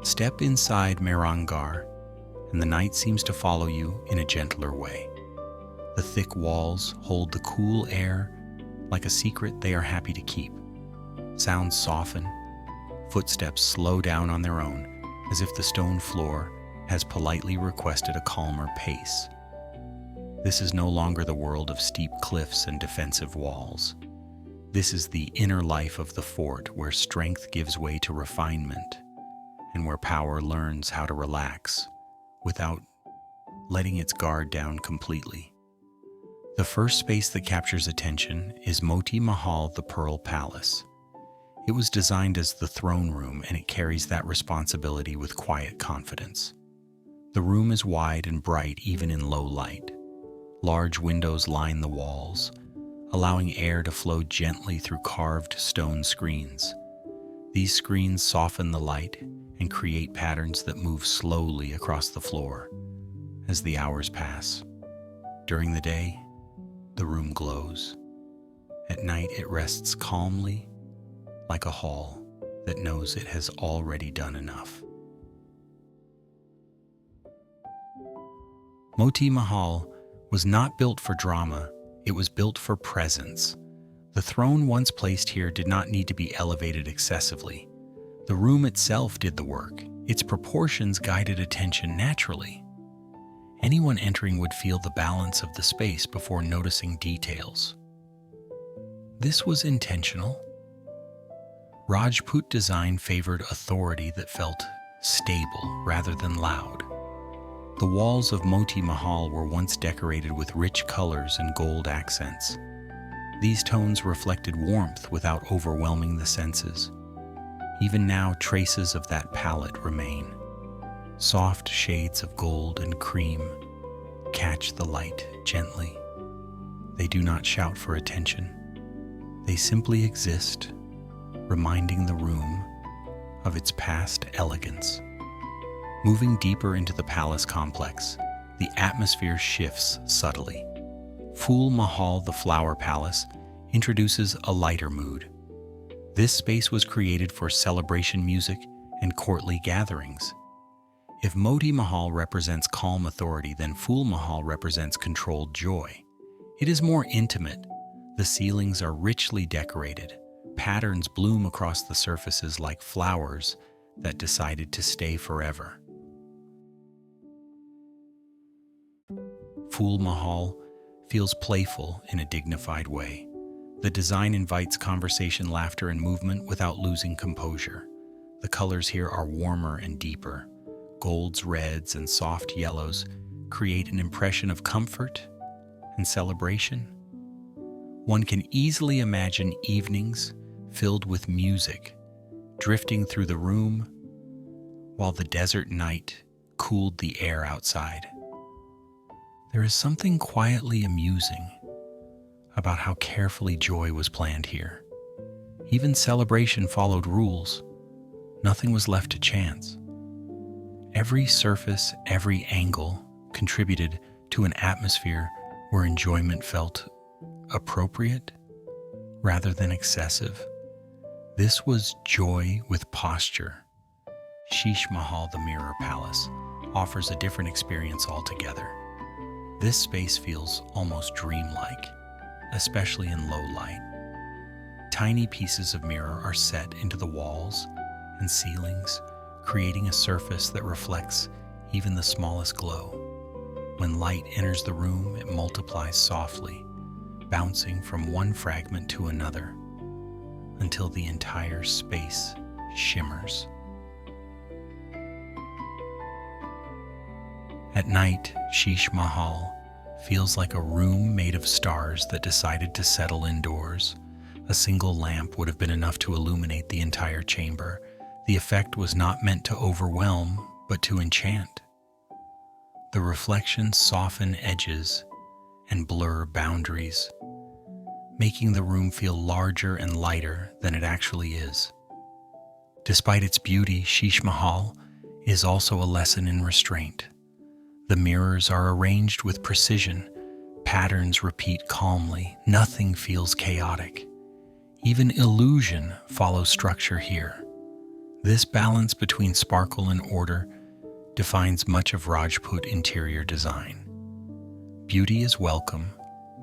Step inside Mehrangarh, and the night seems to follow you in a gentler way. The thick walls hold the cool air like a secret they are happy to keep. Sounds soften, footsteps slow down on their own, as if the stone floor has politely requested a calmer pace. This is no longer the world of steep cliffs and defensive walls. This is the inner life of the fort, where strength gives way to refinement, and where power learns how to relax without letting its guard down completely. The first space that captures attention is Moti Mahal, the Pearl Palace. It was designed as the throne room, and it carries that responsibility with quiet confidence. The room is wide and bright even in low light. Large windows line the walls, allowing air to flow gently through carved stone screens. These screens soften the light and create patterns that move slowly across the floor as the hours pass. During the day, the room glows. At night, it rests calmly, like a hall that knows it has already done enough. Moti Mahal was not built for drama, it was built for presence. The throne once placed here did not need to be elevated excessively. The room itself did the work. Its proportions guided attention naturally. Anyone entering would feel the balance of the space before noticing details. This was intentional. Rajput design favored authority that felt stable rather than loud. The walls of Moti Mahal were once decorated with rich colors and gold accents. These tones reflected warmth without overwhelming the senses. Even now, traces of that palette remain. Soft shades of gold and cream catch the light gently. They do not shout for attention. They simply exist, reminding the room of its past elegance. Moving deeper into the palace complex, the atmosphere shifts subtly. Phul Mahal, the Flower Palace, introduces a lighter mood. This space was created for celebration music and courtly gatherings. If Moti Mahal represents calm authority, then Phul Mahal represents controlled joy. It is more intimate. The ceilings are richly decorated. Patterns bloom across the surfaces like flowers that decided to stay forever. Phul Mahal feels playful in a dignified way. The design invites conversation, laughter, and movement without losing composure. The colors here are warmer and deeper. Golds, reds, and soft yellows create an impression of comfort and celebration. One can easily imagine evenings filled with music, drifting through the room while the desert night cooled the air outside. There is something quietly amusing about how carefully joy was planned here. Even celebration followed rules. Nothing was left to chance. Every surface, every angle contributed to an atmosphere where enjoyment felt appropriate rather than excessive. This was joy with posture. Sheesh Mahal, the Mirror Palace, offers a different experience altogether. This space feels almost dreamlike, especially in low light. Tiny pieces of mirror are set into the walls and ceilings, creating a surface that reflects even the smallest glow. When light enters the room, it multiplies softly, bouncing from one fragment to another until the entire space shimmers. At night, Sheesh Mahal feels like a room made of stars that decided to settle indoors. A single lamp would have been enough to illuminate the entire chamber. The effect was not meant to overwhelm, but to enchant. The reflections soften edges and blur boundaries, making the room feel larger and lighter than it actually is. Despite its beauty, Sheesh Mahal is also a lesson in restraint. The mirrors are arranged with precision. Patterns repeat calmly. Nothing feels chaotic. Even illusion follows structure here. This balance between sparkle and order defines much of Rajput interior design. Beauty is welcome,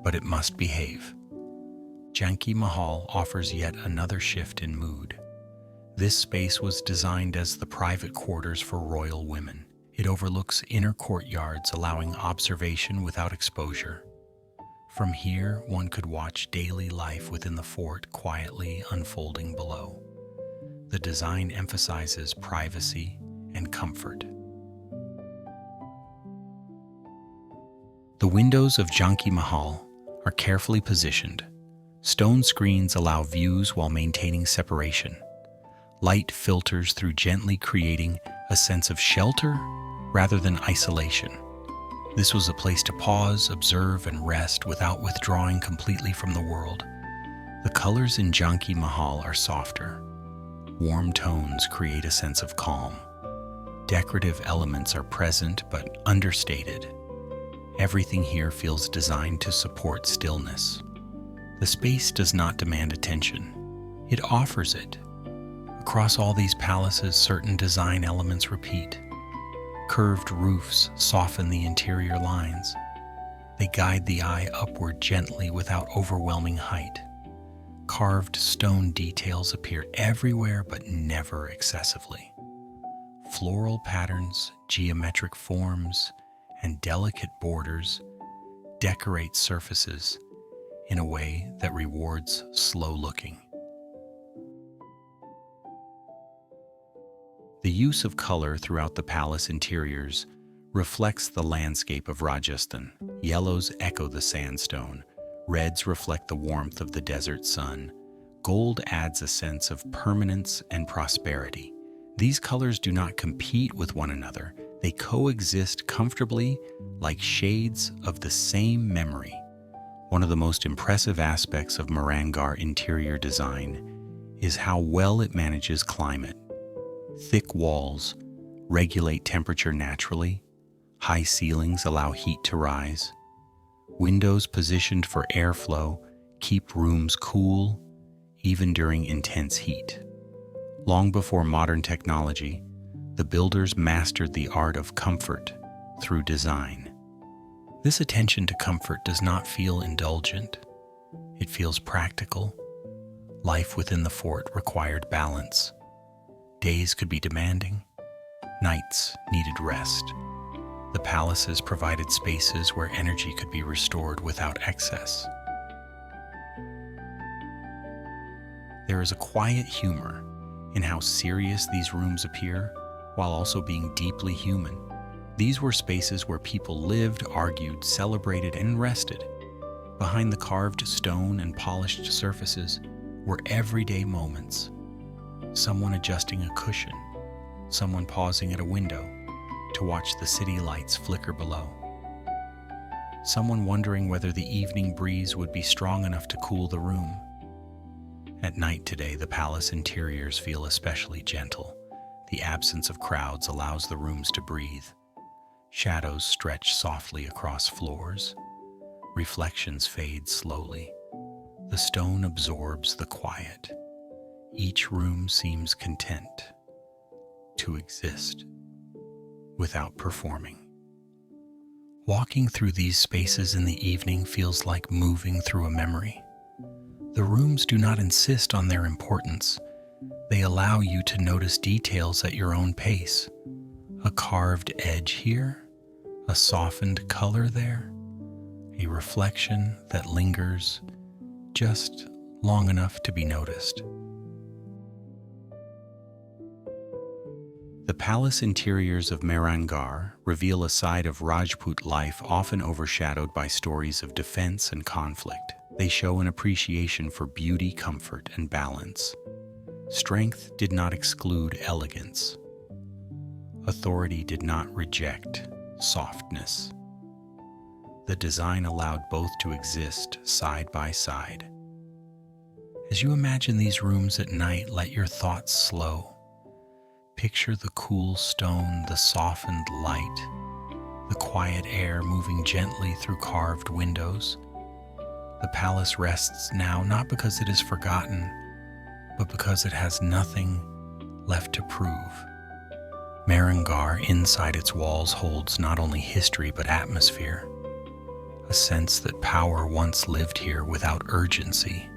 but it must behave. Jhanki Mahal offers yet another shift in mood. This space was designed as the private quarters for royal women. It overlooks inner courtyards, allowing observation without exposure. From here, one could watch daily life within the fort quietly unfolding below. The design emphasizes privacy and comfort. The windows of Jhanki Mahal are carefully positioned. Stone screens allow views while maintaining separation. Light filters through, gently creating a sense of shelter rather than isolation. This was a place to pause, observe, and rest without withdrawing completely from the world. The colors in Jhanki Mahal are softer. Warm tones create a sense of calm. Decorative elements are present but understated. Everything here feels designed to support stillness. The space does not demand attention. It offers it. Across all these palaces, certain design elements repeat. Curved roofs soften the interior lines. They guide the eye upward gently without overwhelming height. Carved stone details appear everywhere but never excessively. Floral patterns, geometric forms, and delicate borders decorate surfaces in a way that rewards slow looking. The use of color throughout the palace interiors reflects the landscape of Rajasthan. Yellows echo the sandstone, reds reflect the warmth of the desert sun, gold adds a sense of permanence and prosperity. These colors do not compete with one another, they coexist comfortably like shades of the same memory. One of the most impressive aspects of Mehrangarh interior design is how well it manages climate. Thick walls regulate temperature naturally. High ceilings allow heat to rise. Windows positioned for airflow keep rooms cool, even during intense heat. Long before modern technology, The builders mastered the art of comfort through design. This attention to comfort does not feel indulgent. It feels practical. Life within the fort required balance. Days could be demanding. Nights needed rest. The palaces provided spaces where energy could be restored without excess. There is a quiet humor in how serious these rooms appear, while also being deeply human. These were spaces where people lived, argued, celebrated, and rested. Behind the carved stone and polished surfaces were everyday moments. Someone adjusting a cushion, someone pausing at a window to watch the city lights flicker below, someone wondering whether the evening breeze would be strong enough to cool the room. At night today, the palace interiors feel especially gentle. The absence of crowds allows the rooms to breathe. Shadows stretch softly across floors. Reflections fade slowly. The stone absorbs the quiet. Each room seems content to exist without performing. Walking through these spaces in the evening feels like moving through a memory. The rooms do not insist on their importance. They allow you to notice details at your own pace. A carved edge here, a softened color there, a reflection that lingers just long enough to be noticed. The palace interiors of Mehrangarh reveal a side of Rajput life often overshadowed by stories of defense and conflict. They show an appreciation for beauty, comfort, and balance. Strength did not exclude elegance. Authority did not reject softness. The design allowed both to exist side by side. As you imagine these rooms at night, let your thoughts slow. Picture the cool stone, the softened light, the quiet air moving gently through carved windows. The palace rests now not because it is forgotten, but because it has nothing left to prove. Mehrangarh, inside its walls, holds not only history but atmosphere, a sense that power once lived here without urgency.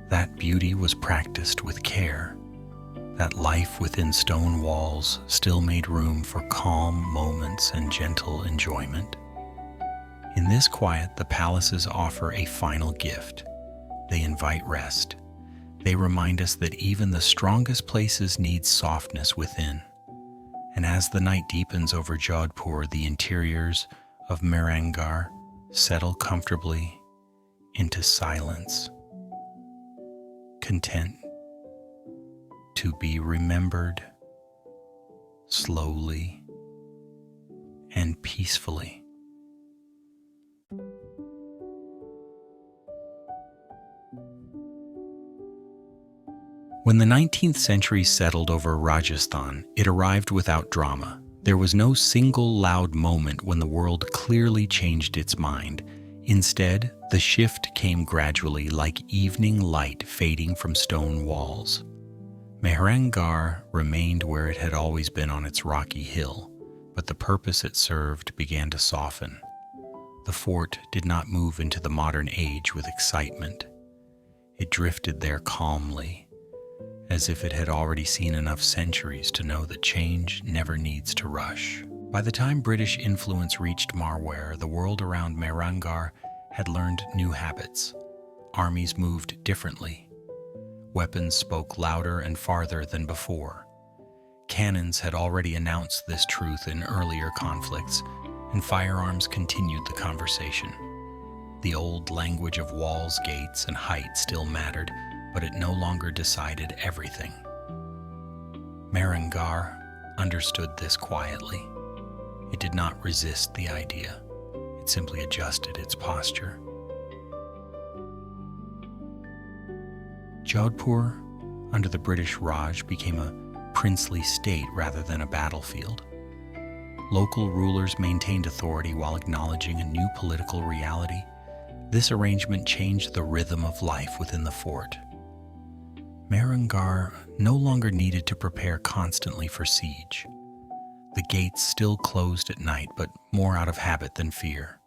That beauty was practiced with care. That life within stone walls still made room for calm moments and gentle enjoyment. In this quiet, the palaces offer a final gift. They invite rest. They remind us that even the strongest places need softness within. And as the night deepens over Jodhpur, the interiors of Mehrangarh settle comfortably into silence, content to be remembered slowly and peacefully. When the 19th century settled over Rajasthan, it arrived without drama. There was no single loud moment when the world clearly changed its mind. Instead, the shift came gradually, like evening light fading from stone walls. Mehrangarh remained where it had always been on its rocky hill, but the purpose it served began to soften. The fort did not move into the modern age with excitement. It drifted there calmly, as if it had already seen enough centuries to know that change never needs to rush. By the time British influence reached Marwar, the world around Mehrangarh had learned new habits. Armies moved differently. Weapons spoke louder and farther than before. Cannons had already announced this truth in earlier conflicts, and firearms continued the conversation. The old language of walls, gates, and height still mattered, but it no longer decided everything. Mehrangarh understood this quietly. It did not resist the idea. It simply adjusted its posture. Jodhpur, under the British Raj, became a princely state rather than a battlefield. Local rulers maintained authority while acknowledging a new political reality. This arrangement changed the rhythm of life within the fort. Mehrangarh no longer needed to prepare constantly for siege. gates still closed at night, but more out of habit than fear.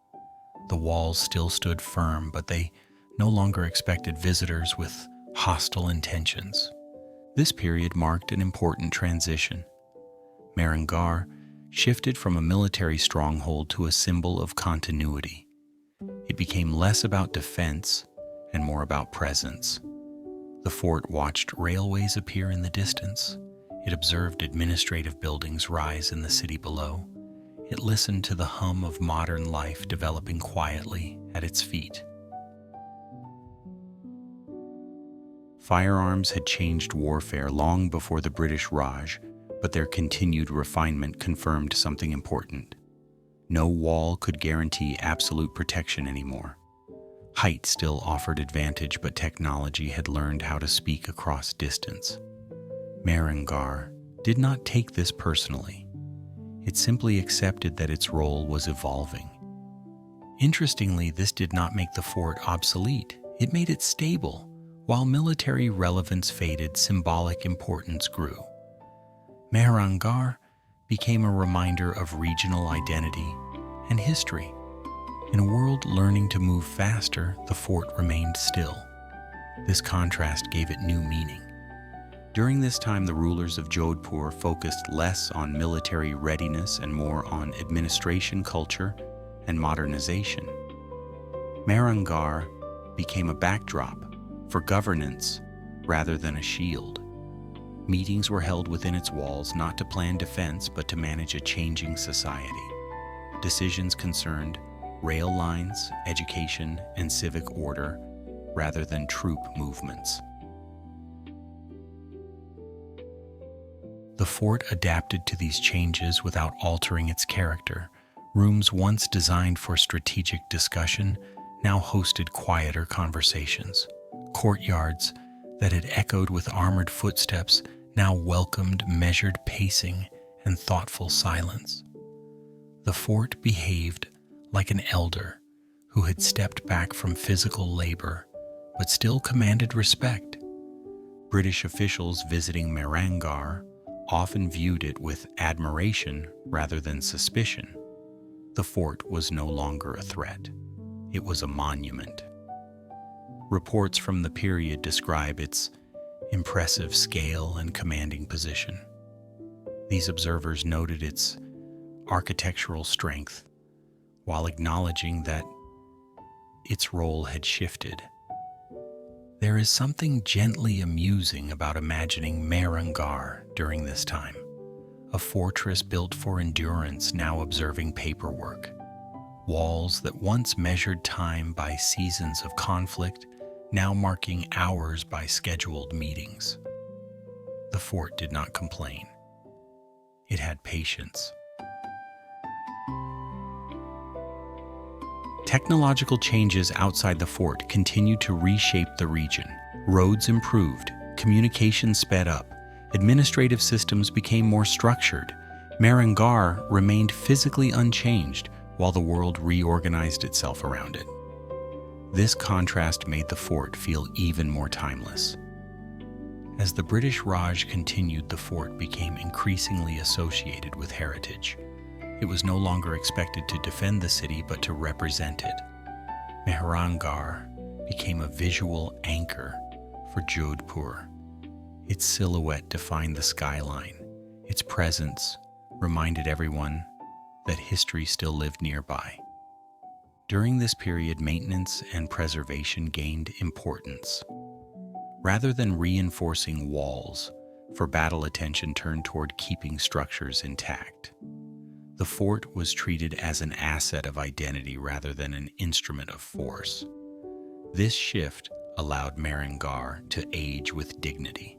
The walls still stood firm, but they no longer expected visitors with hostile intentions. This period marked an important transition. Mehrangarh shifted from a military stronghold to a symbol of continuity. It became less about defense and more about presence. The fort watched railways appear in the distance. It observed administrative buildings rise in the city below. It listened to the hum of modern life developing quietly at its feet. Firearms had changed warfare long before the British Raj, but their continued refinement confirmed something important. No wall could guarantee absolute protection anymore. Height still offered advantage, but technology had learned how to speak across distance. Mehrangarh did not take this personally. It simply accepted that its role was evolving. Interestingly, this did not make the fort obsolete. It made it stable. While military relevance faded, symbolic importance grew. Mehrangarh became a reminder of regional identity and history. In a world learning to move faster, the fort remained still. This contrast gave it new meaning. During this time, the rulers of Jodhpur focused less on military readiness and more on administration, culture, and modernization. Mehrangarh became a backdrop for governance rather than a shield. Meetings were held within its walls not to plan defense but to manage a changing society. Decisions concerned rail lines, education, and civic order rather than troop movements. The fort adapted to these changes without altering its character. Rooms once designed for strategic discussion now hosted quieter conversations. Courtyards that had echoed with armored footsteps now welcomed measured pacing and thoughtful silence. The fort behaved like an elder who had stepped back from physical labor but still commanded respect. British officials visiting Mehrangarh often viewed it with admiration rather than suspicion. The fort was no longer a threat. It was a monument. Reports from the period describe its impressive scale and commanding position. These observers noted its architectural strength while acknowledging that its role had shifted. There is something gently amusing about imagining Mehrangarh during this time, a fortress built for endurance now observing paperwork, walls that once measured time by seasons of conflict now marking hours by scheduled meetings. The fort did not complain. It had patience. Technological changes outside the fort continued to reshape the region. Roads improved, communication sped up, administrative systems became more structured. Mehrangarh remained physically unchanged while the world reorganized itself around it. This contrast made the fort feel even more timeless. As the British Raj continued, the fort became increasingly associated with heritage. It was no longer expected to defend the city but to represent it. Mehrangarh became a visual anchor for Jodhpur. Its silhouette defined the skyline. Its presence reminded everyone that history still lived nearby. During this period, maintenance and preservation gained importance. Rather than reinforcing walls, for battle attention turned toward keeping structures intact. The fort was treated as an asset of identity rather than an instrument of force. This shift allowed Mehrangarh to age with dignity.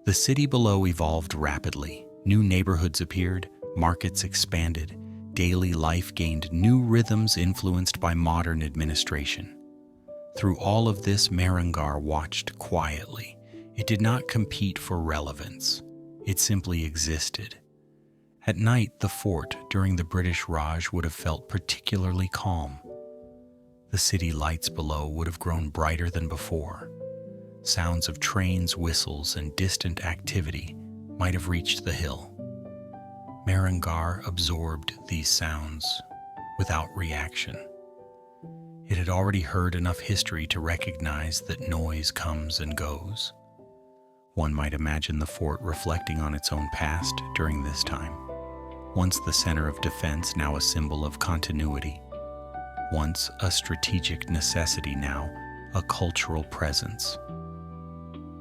The city below evolved rapidly. New neighborhoods appeared, markets expanded, daily life gained new rhythms influenced by modern administration. Through all of this, Mehrangarh watched quietly. It did not compete for relevance. It simply existed. At night, the fort during the British Raj would have felt particularly calm. The city lights below would have grown brighter than before. sounds of trains, whistles, and distant activity might have reached the hill. Mehrangarh absorbed these sounds without reaction. It had already heard enough history to recognize that noise comes and goes. One might imagine the fort reflecting on its own past during this time. Once the center of defense, now a symbol of continuity. Once a strategic necessity, now a cultural presence.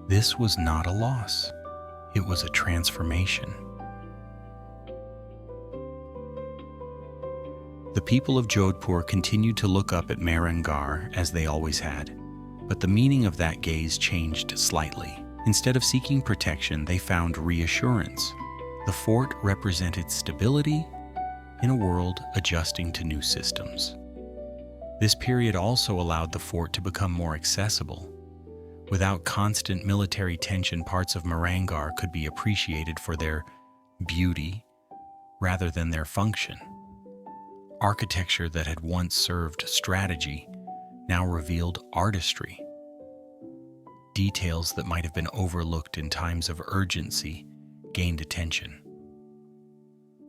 This was not a loss. It was a transformation. The people of Jodhpur continued to look up at Mehrangarh as they always had, but the meaning of that gaze changed slightly. Instead of seeking protection, they found reassurance. The fort represented stability in a world adjusting to new systems. This period also allowed the fort to become more accessible. Without constant military tension, parts of Mehrangarh could be appreciated for their beauty rather than their function. Architecture that had once served strategy now revealed artistry. Details that might have been overlooked in times of urgency gained attention.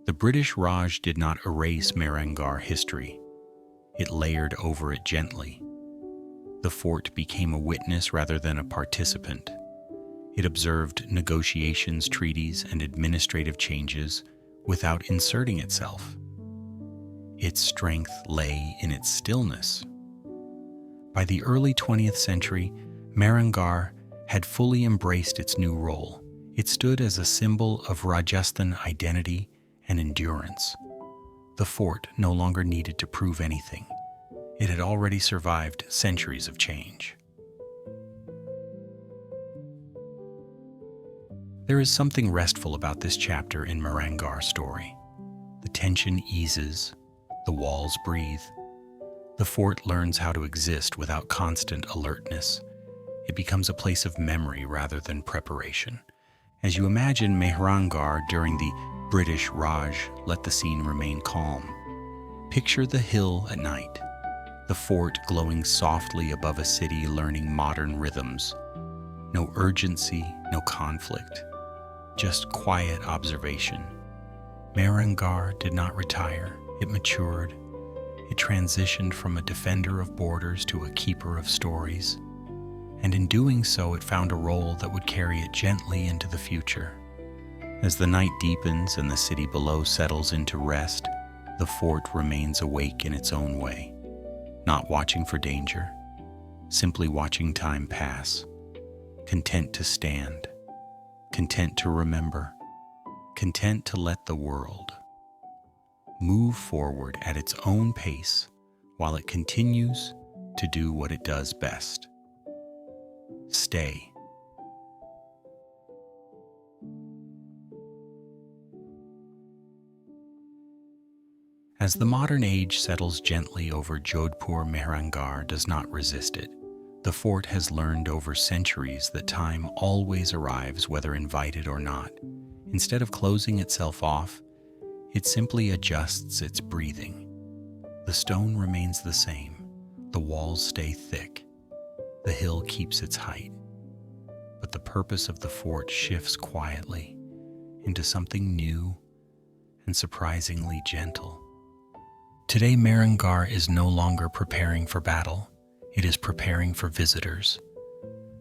The British Raj did not erase Mehrangarh history. It layered over it gently. The fort became a witness rather than a participant. It observed negotiations, treaties, and administrative changes without inserting itself. Its strength lay in its stillness. By the early 20th century, Mehrangarh had fully embraced its new role. It stood as a symbol of Rajasthan identity and endurance. The fort no longer needed to prove anything. It had already survived centuries of change. There is something restful about this chapter in Mehrangarh's story. The tension eases, the walls breathe. The fort learns how to exist without constant alertness. It becomes a place of memory rather than preparation. As you imagine Mehrangarh during the British Raj, let the scene remain calm. Picture the hill at night, the fort glowing softly above a city learning modern rhythms. No urgency, no conflict, just quiet observation. Mehrangarh did not retire. It matured. It transitioned from a defender of borders to a keeper of stories. And in doing so, it found a role that would carry it gently into the future. As the night deepens and the city below settles into rest, the fort remains awake in its own way, not watching for danger, simply watching time pass, content to stand, content to remember, content to let the world move forward at its own pace while it continues to do what it does best. Stay. As the modern age settles gently over Jodhpur, Mehrangarh does not resist it. The fort has learned over centuries that time always arrives, whether invited or not. Instead of closing itself off, it simply adjusts its breathing. The stone remains the same. The walls stay thick. The hill keeps its height. But the purpose of the fort shifts quietly into something new and surprisingly gentle. Today, Mehrangarh is no longer preparing for battle. It is preparing for visitors.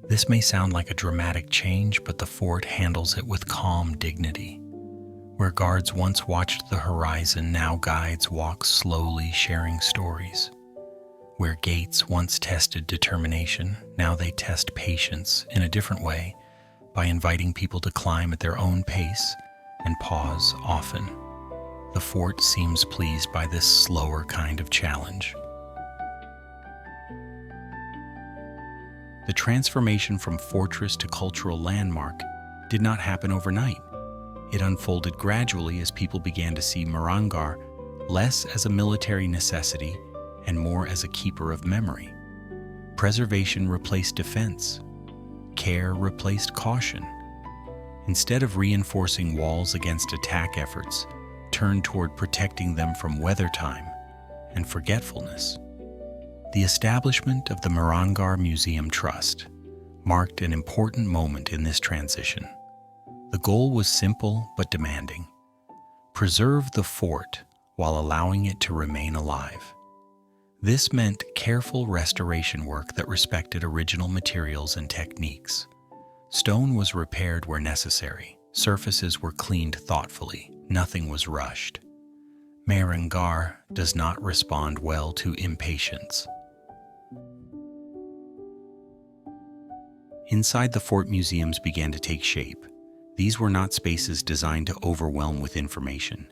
This may sound like a dramatic change, but the fort handles it with calm dignity. Where guards once watched the horizon, now guides walk slowly, sharing stories. Where gates once tested determination, now they test patience in a different way, by inviting people to climb at their own pace and pause often. The fort seems pleased by this slower kind of challenge. The transformation from fortress to cultural landmark did not happen overnight. It unfolded gradually as people began to see Mehrangarh less as a military necessity and more as a keeper of memory. Preservation replaced defense. Care replaced caution. Instead of reinforcing walls against attack efforts, turned toward protecting them from weather time and forgetfulness. The establishment of the Mehrangarh Museum Trust marked an important moment in this transition. The goal was simple but demanding: preserve the fort while allowing it to remain alive. This meant careful restoration work that respected original materials and techniques. Stone was repaired where necessary. Surfaces were cleaned thoughtfully. Nothing was rushed. Mehrangarh does not respond well to impatience. Inside the fort, museums began to take shape. These were not spaces designed to overwhelm with information.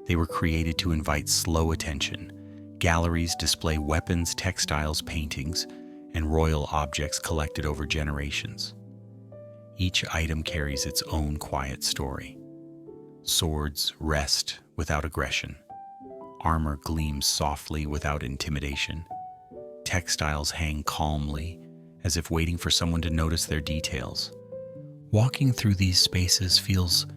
They were created to invite slow attention. Galleries display weapons, textiles, paintings, and royal objects collected over generations. Each item carries its own quiet story. Swords rest without aggression. Armor gleams softly without intimidation. Textiles hang calmly, as if waiting for someone to notice their details. Walking through these spaces feels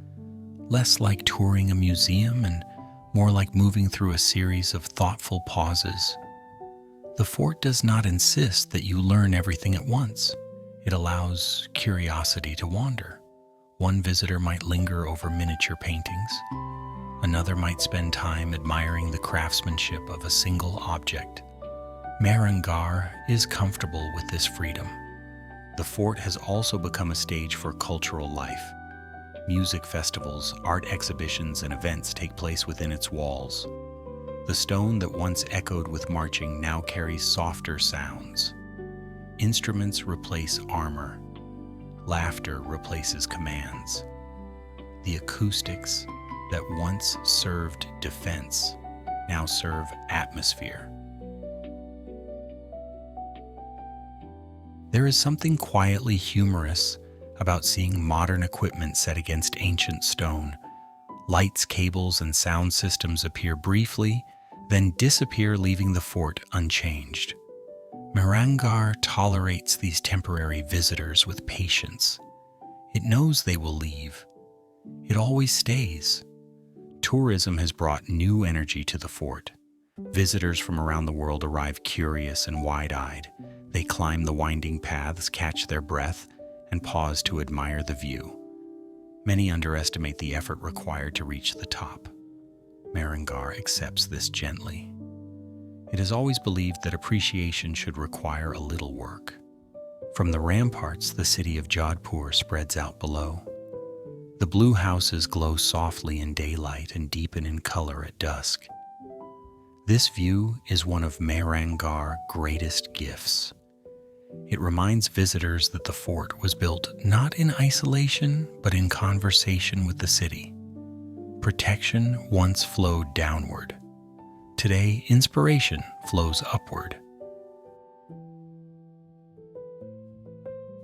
less like touring a museum and more like moving through a series of thoughtful pauses. The fort does not insist that you learn everything at once. It allows curiosity to wander. One visitor might linger over miniature paintings. Another might spend time admiring the craftsmanship of a single object. Mehrangarh is comfortable with this freedom. The fort has also become a stage for cultural life. Music festivals, art exhibitions, and events take place within its walls. The stone that once echoed with marching now carries softer sounds. Instruments replace armor. Laughter replaces commands. The acoustics that once served defense now serve atmosphere. There is something quietly humorous about seeing modern equipment set against ancient stone. Lights, cables, and sound systems appear briefly, then disappear, leaving the fort unchanged. Mehrangarh tolerates these temporary visitors with patience. It knows they will leave. It always stays. Tourism has brought new energy to the fort. Visitors from around the world arrive curious and wide-eyed. They climb the winding paths, catch their breath, and pause to admire the view. Many underestimate the effort required to reach the top. Mehrangarh accepts this gently. It is always believed that appreciation should require a little work. From the ramparts, the city of Jodhpur spreads out below. The blue houses glow softly in daylight and deepen in color at dusk. This view is one of Mehrangarh's greatest gifts. It reminds visitors that the fort was built not in isolation, but in conversation with the city. Protection once flowed downward. Today, inspiration flows upward.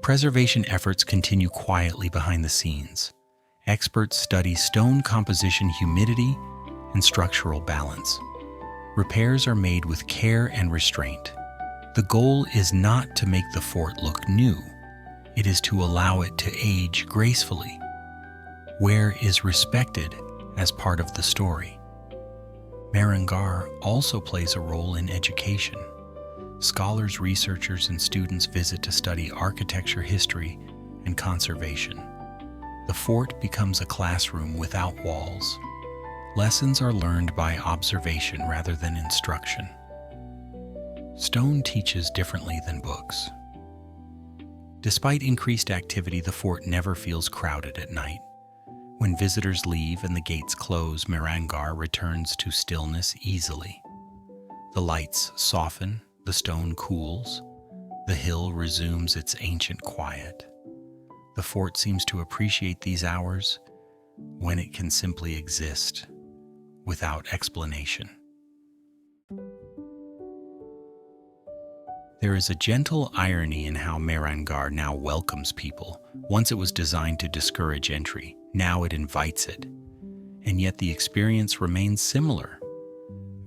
Preservation efforts continue quietly behind the scenes. Experts study stone composition, humidity, and structural balance. Repairs are made with care and restraint. The goal is not to make the fort look new. It is to allow it to age gracefully, where is respected as part of the story. Mehrangarh also plays a role in education. Scholars, researchers, and students visit to study architecture, history, and conservation. The fort becomes a classroom without walls. Lessons are learned by observation rather than instruction. Stone teaches differently than books. Despite increased activity, the fort never feels crowded at night. When visitors leave and the gates close, Mehrangarh returns to stillness easily. The lights soften, the stone cools, the hill resumes its ancient quiet. The fort seems to appreciate these hours when it can simply exist without explanation. There is a gentle irony in how Mehrangarh now welcomes people. Once it was designed to discourage entry, now it invites it. And yet the experience remains similar.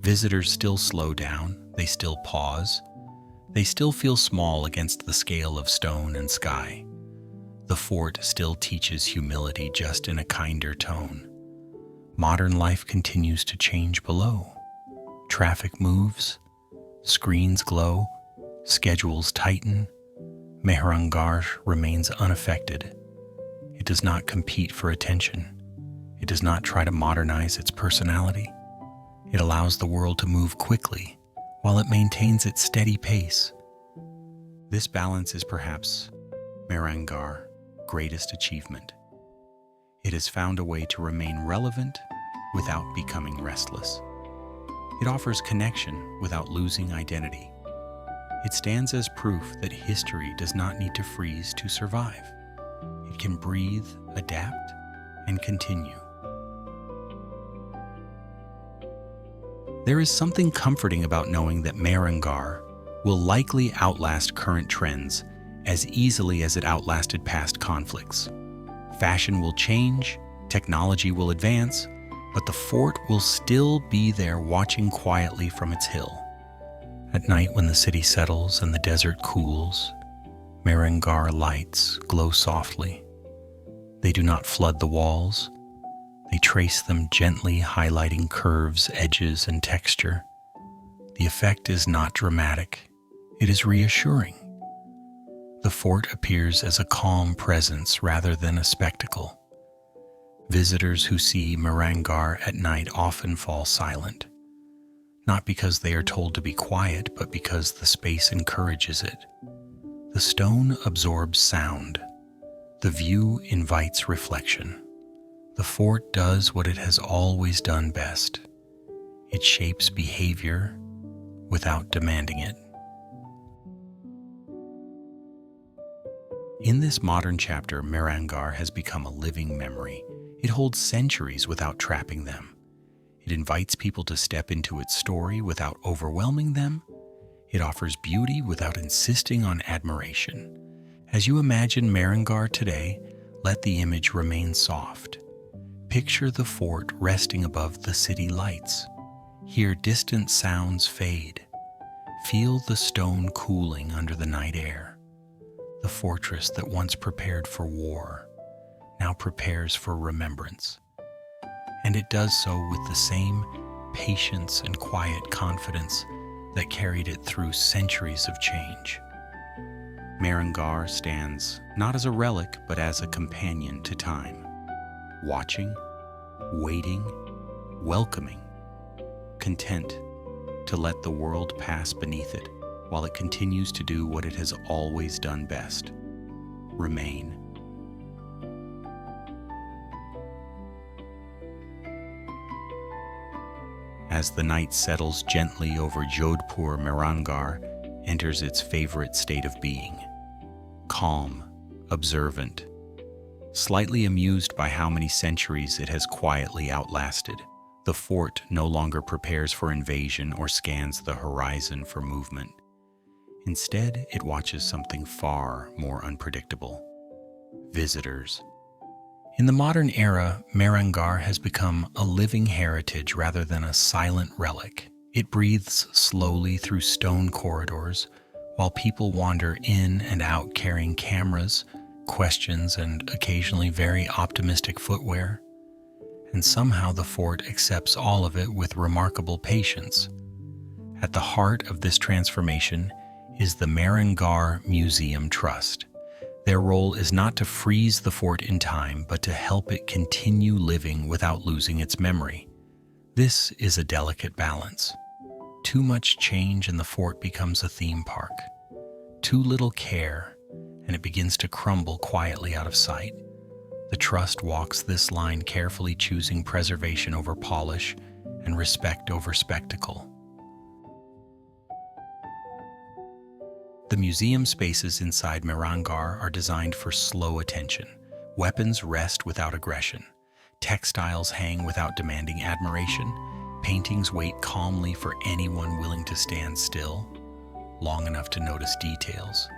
Visitors still slow down, they still pause, they still feel small against the scale of stone and sky. The fort still teaches humility, just in a kinder tone. Modern life continues to change below. Traffic moves, screens glow, schedules tighten, Mehrangarh remains unaffected. It does not compete for attention. It does not try to modernize its personality. It allows the world to move quickly while it maintains its steady pace. This balance is perhaps Mehrangarh's greatest achievement. It has found a way to remain relevant without becoming restless. It offers connection without losing identity. It stands as proof that history does not need to freeze to survive. It can breathe, adapt, and continue. There is something comforting about knowing that Mehrangarh will likely outlast current trends as easily as it outlasted past conflicts. Fashion will change, technology will advance, but the fort will still be there watching quietly from its hill. At night when the city settles and the desert cools, Mehrangarh lights glow softly. They do not flood the walls. They trace them gently, highlighting curves, edges, and texture. The effect is not dramatic. It is reassuring. The fort appears as a calm presence rather than a spectacle. Visitors who see Mehrangarh at night often fall silent, not because they are told to be quiet, but because the space encourages it. The stone absorbs sound. The view invites reflection. The fort does what it has always done best. It shapes behavior without demanding it. In this modern chapter, Mehrangarh has become a living memory. It holds centuries without trapping them. It invites people to step into its story without overwhelming them. It offers beauty without insisting on admiration. As you imagine Mehrangarh today, let the image remain soft. Picture the fort resting above the city lights. Hear distant sounds fade. Feel the stone cooling under the night air. The fortress that once prepared for war now prepares for remembrance. And it does so with the same patience and quiet confidence that carried it through centuries of change. Mehrangarh stands not as a relic, but as a companion to time, watching, waiting, welcoming, content to let the world pass beneath it while it continues to do what it has always done best: remain. As the night settles gently over Jodhpur, Mehrangarh enters its favorite state of being: calm, observant, slightly amused by how many centuries it has quietly outlasted. The fort no longer prepares for invasion or scans the horizon for movement. Instead, it watches something far more unpredictable: visitors. In the modern era, Mehrangarh has become a living heritage rather than a silent relic. It breathes slowly through stone corridors, while people wander in and out carrying cameras, questions, and occasionally very optimistic footwear. And somehow the fort accepts all of it with remarkable patience. At the heart of this transformation is the Mehrangarh Museum Trust. Their role is not to freeze the fort in time, but to help it continue living without losing its memory. This is a delicate balance. Too much change and the fort becomes a theme park. Too little care, and it begins to crumble quietly out of sight. The trust walks this line, carefully choosing preservation over polish and respect over spectacle. The museum spaces inside Mehrangarh are designed for slow attention. Weapons rest without aggression. Textiles hang without demanding admiration. Paintings wait calmly for anyone willing to stand still, long enough to notice details.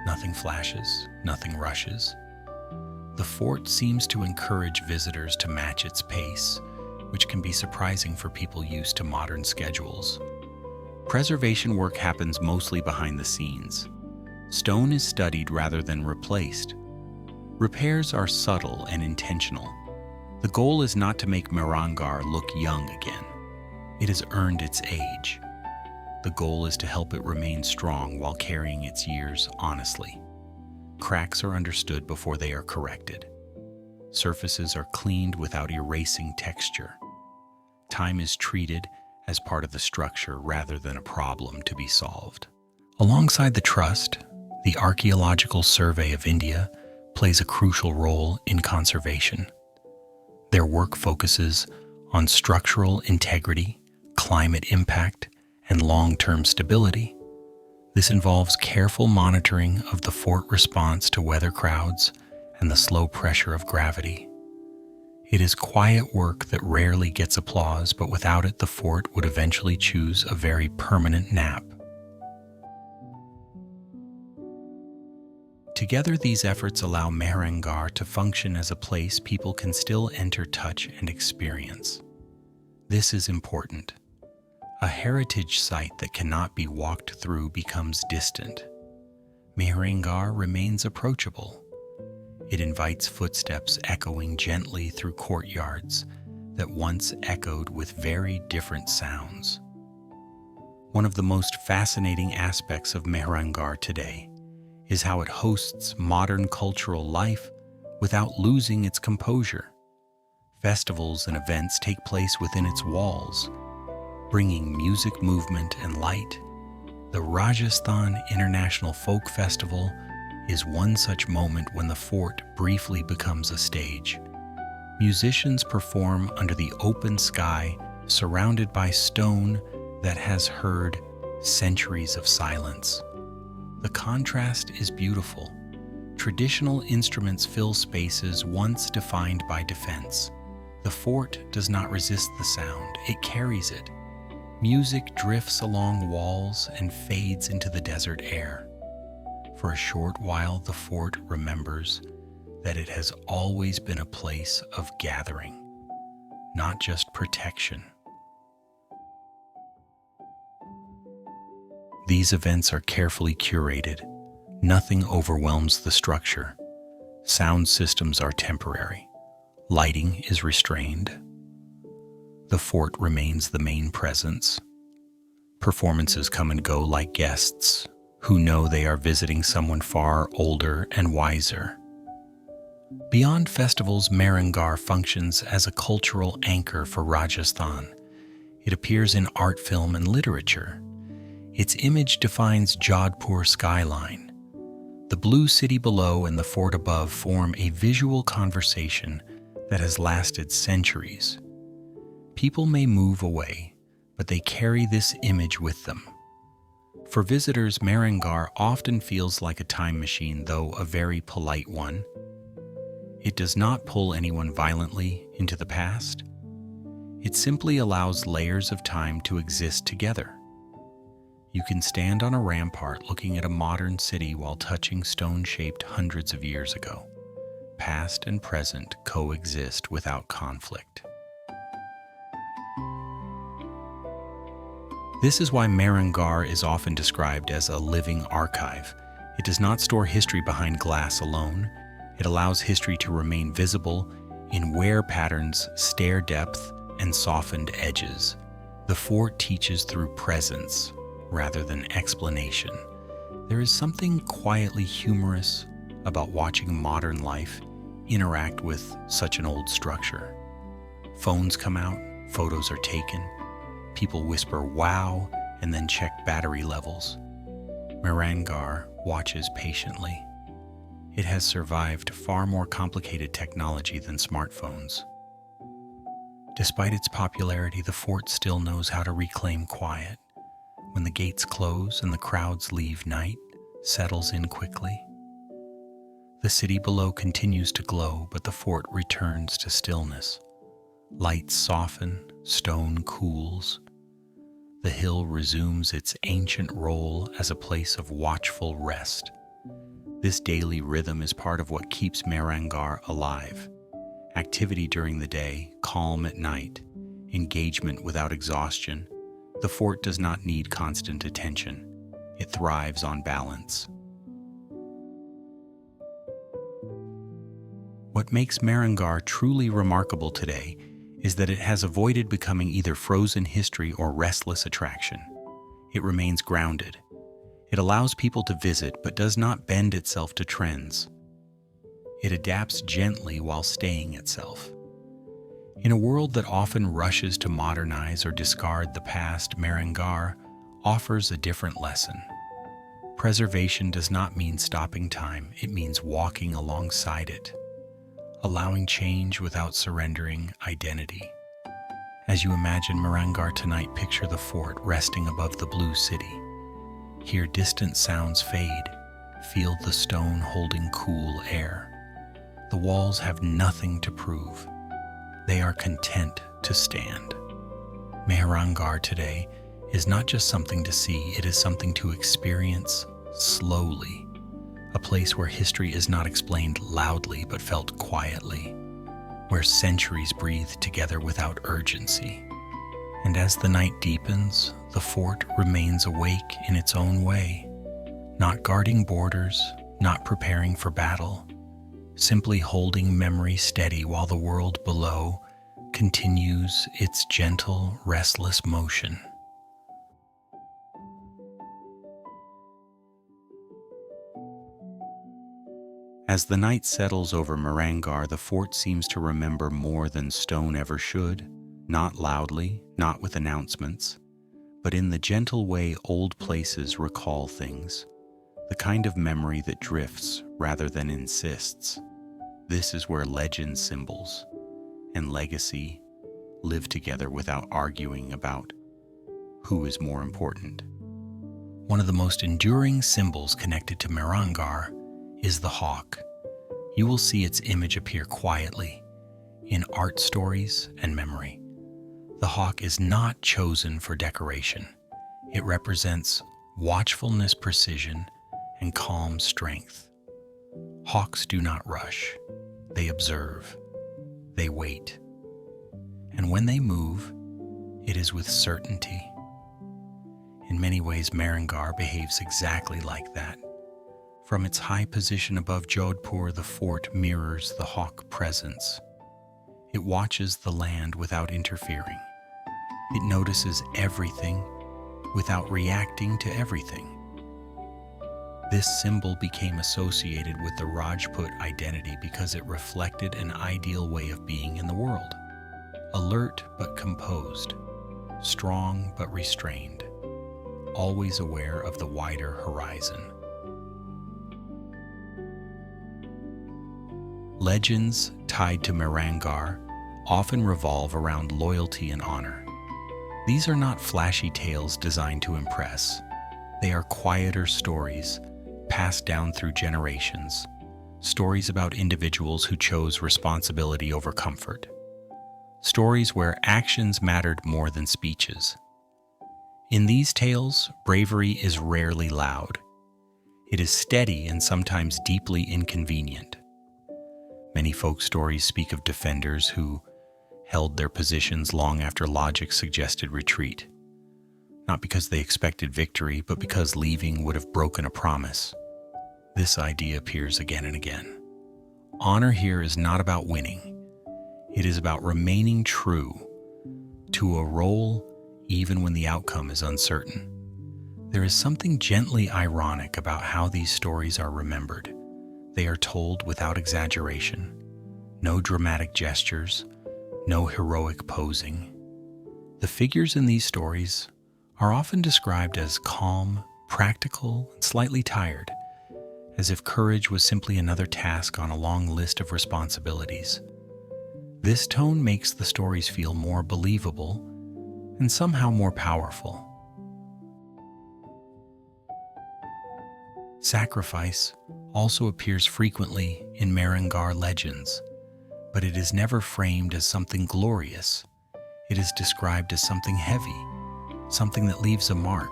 Nothing flashes, nothing rushes. The fort seems to encourage visitors to match its pace, which can be surprising for people used to modern schedules. Preservation work happens mostly behind the scenes. Stone is studied rather than replaced. Repairs are subtle and intentional. The goal is not to make Mehrangarh look young again. It has earned its age. The goal is to help it remain strong while carrying its years honestly. Cracks are understood before they are corrected. Surfaces are cleaned without erasing texture. Time is treated as part of the structure rather than a problem to be solved. Alongside the trust, the Archaeological Survey of India plays a crucial role in conservation. Their work focuses on structural integrity, climate impact, and long-term stability. This involves careful monitoring of the fort response to weather crowds and the slow pressure of gravity. It is quiet work that rarely gets applause, but without it, the fort would eventually choose a very permanent nap. Together, these efforts allow Mehrangarh to function as a place people can still enter, touch, and experience. This is important. A heritage site that cannot be walked through becomes distant. Mehrangarh remains approachable. It invites footsteps echoing gently through courtyards that once echoed with very different sounds. One of the most fascinating aspects of Mehrangarh today is how it hosts modern cultural life without losing its composure. Festivals and events take place within its walls, bringing music, movement, and light. The Rajasthan International Folk Festival is one such moment when the fort briefly becomes a stage. Musicians perform under the open sky, surrounded by stone that has heard centuries of silence. The contrast is beautiful. Traditional instruments fill spaces once defined by defense. The fort does not resist the sound, it carries it. Music drifts along walls and fades into the desert air. For a short while, the fort remembers that it has always been a place of gathering, not just protection. These events are carefully curated. Nothing overwhelms the structure. Sound systems are temporary. Lighting is restrained. The fort remains the main presence. Performances come and go like guests who know they are visiting someone far older and wiser. Beyond festivals, Mehrangarh functions as a cultural anchor for Rajasthan. It appears in art, film, and literature. Its image defines Jodhpur skyline. The blue city below and the fort above form a visual conversation that has lasted centuries. People may move away, but they carry this image with them. For visitors, Mehrangarh often feels like a time machine, though a very polite one. It does not pull anyone violently into the past. It simply allows layers of time to exist together. You can stand on a rampart looking at a modern city while touching stone shaped hundreds of years ago. Past and present coexist without conflict. This is why Mehrangarh is often described as a living archive. It does not store history behind glass alone. It allows history to remain visible in wear patterns, stair depth, and softened edges. The fort teaches through presence rather than explanation. There is something quietly humorous about watching modern life interact with such an old structure. Phones come out, photos are taken, people whisper "wow" and then check battery levels. Mehrangarh watches patiently. It has survived far more complicated technology than smartphones. Despite its popularity, the fort still knows how to reclaim quiet. When the gates close and the crowds leave, night settles in quickly. The city below continues to glow, but the fort returns to stillness. Lights soften, stone cools. The hill resumes its ancient role as a place of watchful rest. This daily rhythm is part of what keeps Mehrangarh alive. Activity during the day, calm at night, engagement without exhaustion. The fort does not need constant attention. It thrives on balance. What makes Mehrangarh truly remarkable today is that it has avoided becoming either frozen history or restless attraction. It remains grounded. It allows people to visit but does not bend itself to trends. It adapts gently while staying itself. In a world that often rushes to modernize or discard the past, Mehrangarh offers a different lesson. Preservation does not mean stopping time, it means walking alongside it, allowing change without surrendering identity. As you imagine Mehrangarh tonight, picture the fort resting above the blue city. Hear distant sounds fade, feel the stone holding cool air. The walls have nothing to prove. They are content to stand. Mehrangarh today is not just something to see, it is something to experience slowly. A place where history is not explained loudly but felt quietly, where centuries breathe together without urgency. And as the night deepens, the fort remains awake in its own way, not guarding borders, not preparing for battle, simply holding memory steady while the world below continues its gentle, restless motion. As the night settles over Mehrangarh, the fort seems to remember more than stone ever should, not loudly, not with announcements, but in the gentle way old places recall things, the kind of memory that drifts rather than insists. This is where legend, symbols, and legacy live together without arguing about who is more important. One of the most enduring symbols connected to Mehrangarh is the hawk. You will see its image appear quietly in art stories and memory. The hawk is not chosen for decoration. It represents watchfulness, precision, and calm strength. Hawks do not rush. They observe. They wait. And when they move, it is with certainty. In many ways, Mehrangarh behaves exactly like that. From its high position above Jodhpur, the fort mirrors the hawk presence. It watches the land without interfering. It notices everything without reacting to everything. This symbol became associated with the Rajput identity because it reflected an ideal way of being in the world. Alert but composed, strong but restrained, always aware of the wider horizon. Legends tied to Mehrangarh often revolve around loyalty and honor. These are not flashy tales designed to impress. They are quieter stories passed down through generations, stories about individuals who chose responsibility over comfort, stories where actions mattered more than speeches. In these tales, bravery is rarely loud. It is steady and sometimes deeply inconvenient. Many folk stories speak of defenders who held their positions long after logic suggested retreat, not because they expected victory, but because leaving would have broken a promise. This idea appears again and again. Honor here is not about winning. It is about remaining true to a role even when the outcome is uncertain. There is something gently ironic about how these stories are remembered. They are told without exaggeration, no dramatic gestures, no heroic posing. The figures in these stories are often described as calm, practical, and slightly tired, as if courage was simply another task on a long list of responsibilities. This tone makes the stories feel more believable and somehow more powerful. Sacrifice also appears frequently in Mehrangarh legends, but it is never framed as something glorious. It is described as something heavy, something that leaves a mark.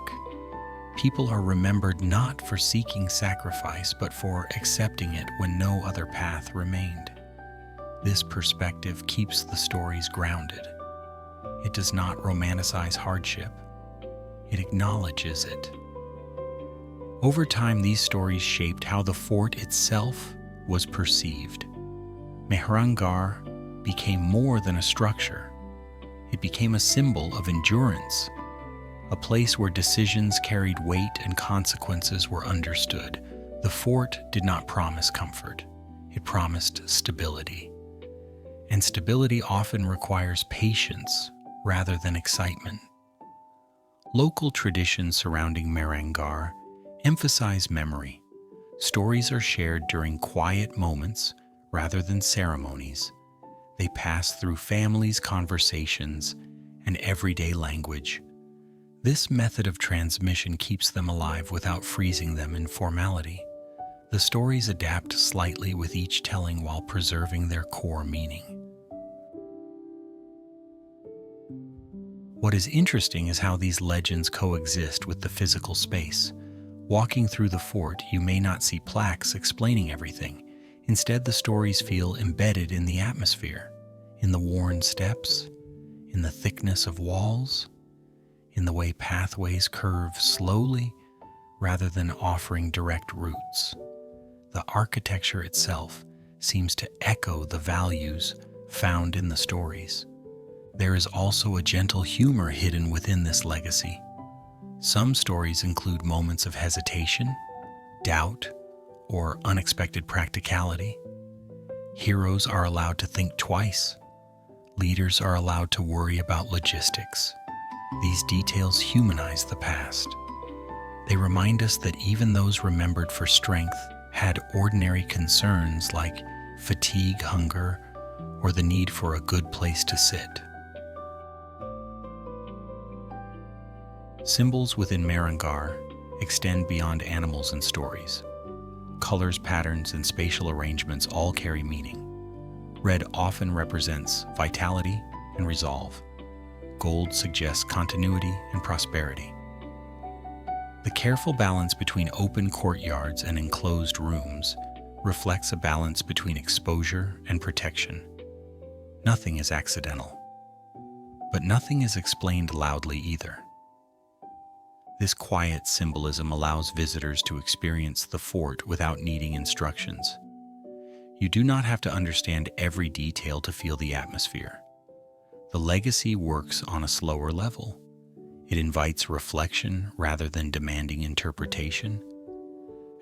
People are remembered not for seeking sacrifice, but for accepting it when no other path remained. This perspective keeps the stories grounded. It does not romanticize hardship. It acknowledges it. Over time, these stories shaped how the fort itself was perceived. Mehrangarh became more than a structure. It became a symbol of endurance, a place where decisions carried weight and consequences were understood. The fort did not promise comfort. It promised stability. And stability often requires patience rather than excitement. Local traditions surrounding Mehrangarh emphasize memory. Stories are shared during quiet moments rather than ceremonies. They pass through families' conversations and everyday language. This method of transmission keeps them alive without freezing them in formality. The stories adapt slightly with each telling while preserving their core meaning. What is interesting is how these legends coexist with the physical space. Walking through the fort, you may not see plaques explaining everything. Instead, the stories feel embedded in the atmosphere, in the worn steps, in the thickness of walls, in the way pathways curve slowly rather than offering direct routes. The architecture itself seems to echo the values found in the stories. There is also a gentle humor hidden within this legacy. Some stories include moments of hesitation, doubt, or unexpected practicality. Heroes are allowed to think twice. Leaders are allowed to worry about logistics. These details humanize the past. They remind us that even those remembered for strength had ordinary concerns like fatigue, hunger, or the need for a good place to sit. Symbols within Mehrangarh extend beyond animals and stories. Colors, patterns, and spatial arrangements all carry meaning. Red often represents vitality and resolve. Gold suggests continuity and prosperity. The careful balance between open courtyards and enclosed rooms reflects a balance between exposure and protection. Nothing is accidental, but nothing is explained loudly either. This quiet symbolism allows visitors to experience the fort without needing instructions. You do not have to understand every detail to feel the atmosphere. The legacy works on a slower level. It invites reflection rather than demanding interpretation.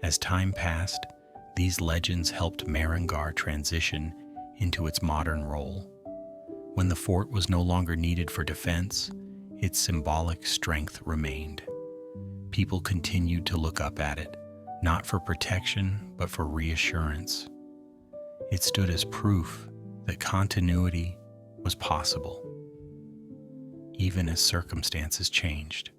As time passed, these legends helped Mehrangarh transition into its modern role. When the fort was no longer needed for defense, its symbolic strength remained. People continued to look up at it, not for protection, but for reassurance. It stood as proof that continuity was possible, even as circumstances changed.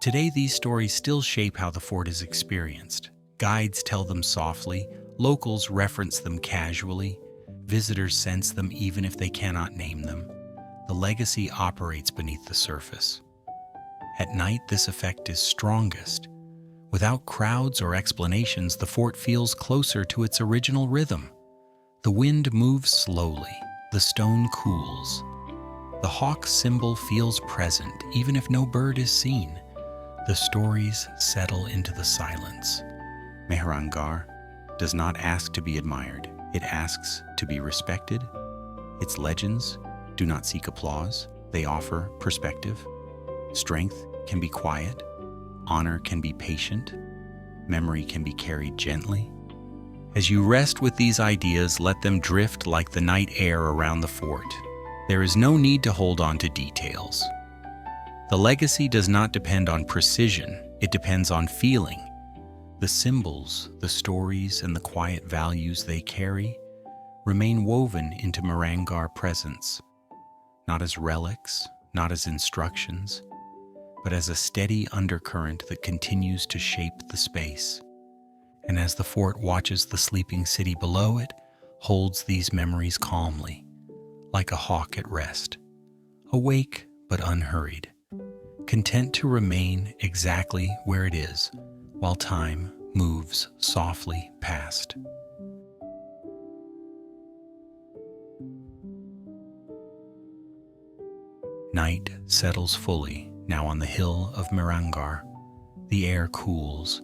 Today, these stories still shape how the fort is experienced. Guides tell them softly, locals reference them casually, visitors sense them even if they cannot name them. The legacy operates beneath the surface. At night, this effect is strongest. Without crowds or explanations, the fort feels closer to its original rhythm. The wind moves slowly, the stone cools. The hawk symbol feels present, even if no bird is seen. The stories settle into the silence. Mehrangarh does not ask to be admired. It asks to be respected. Its legends do not seek applause. They offer perspective. Strength can be quiet. Honor can be patient. Memory can be carried gently. As you rest with these ideas, let them drift like the night air around the fort. There is no need to hold on to details. The legacy does not depend on precision. It depends on feeling. The symbols, the stories, and the quiet values they carry remain woven into Mehrangarh presence, not as relics, not as instructions, but as a steady undercurrent that continues to shape the space. And as the fort watches the sleeping city below it, holds these memories calmly, like a hawk at rest, awake but unhurried, content to remain exactly where it is, while time moves softly past. Night settles fully now on the hill of Mehrangarh. The air cools.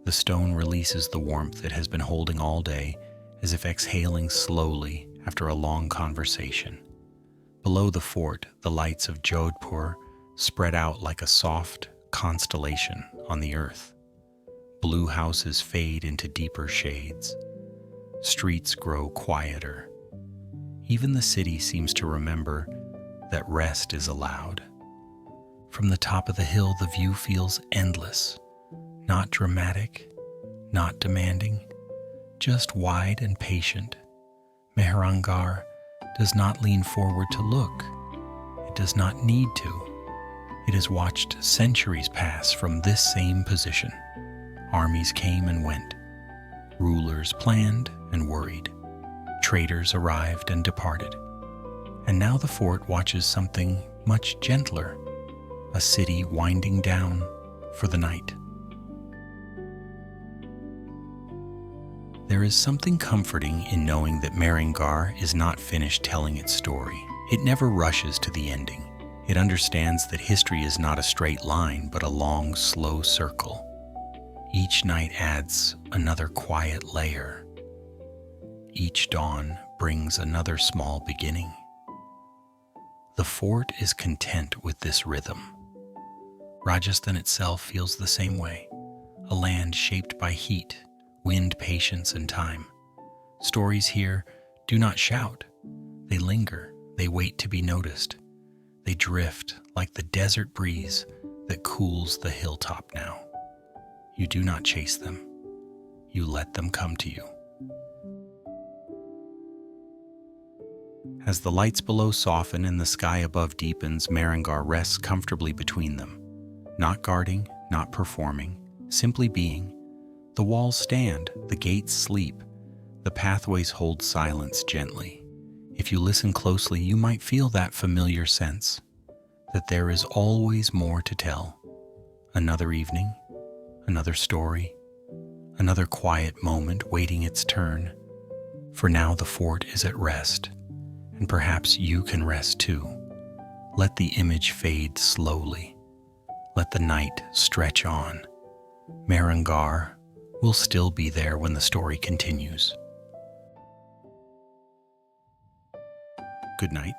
The stone releases the warmth it has been holding all day, as if exhaling slowly after a long conversation. Below the fort, the lights of Jodhpur spread out like a soft constellation on the earth. Blue houses fade into deeper shades. Streets grow quieter. Even the city seems to remember that rest is allowed. From the top of the hill, the view feels endless, not dramatic, not demanding, just wide and patient. Mehrangarh does not lean forward to look. It does not need to. It has watched centuries pass from this same position. Armies came and went. Rulers planned and worried. Traders arrived and departed. And now the fort watches something much gentler, a city winding down for the night. There is something comforting in knowing that Mehrangarh is not finished telling its story. It never rushes to the ending. It understands that history is not a straight line, but a long, slow circle. Each night adds another quiet layer. Each dawn brings another small beginning. The fort is content with this rhythm. Rajasthan itself feels the same way, a land shaped by heat, wind, patience, and time. Stories here do not shout. They linger. They wait to be noticed. They drift like the desert breeze that cools the hilltop now. You do not chase them. You let them come to you. As the lights below soften and the sky above deepens, Mehrangarh rests comfortably between them. Not guarding, not performing, simply being. The walls stand, the gates sleep, the pathways hold silence gently. If you listen closely, you might feel that familiar sense that there is always more to tell. Another evening, another story, another quiet moment waiting its turn. For now the fort is at rest, and perhaps you can rest too. Let the image fade slowly. Let the night stretch on. Mehrangarh will still be there when the story continues. Good night.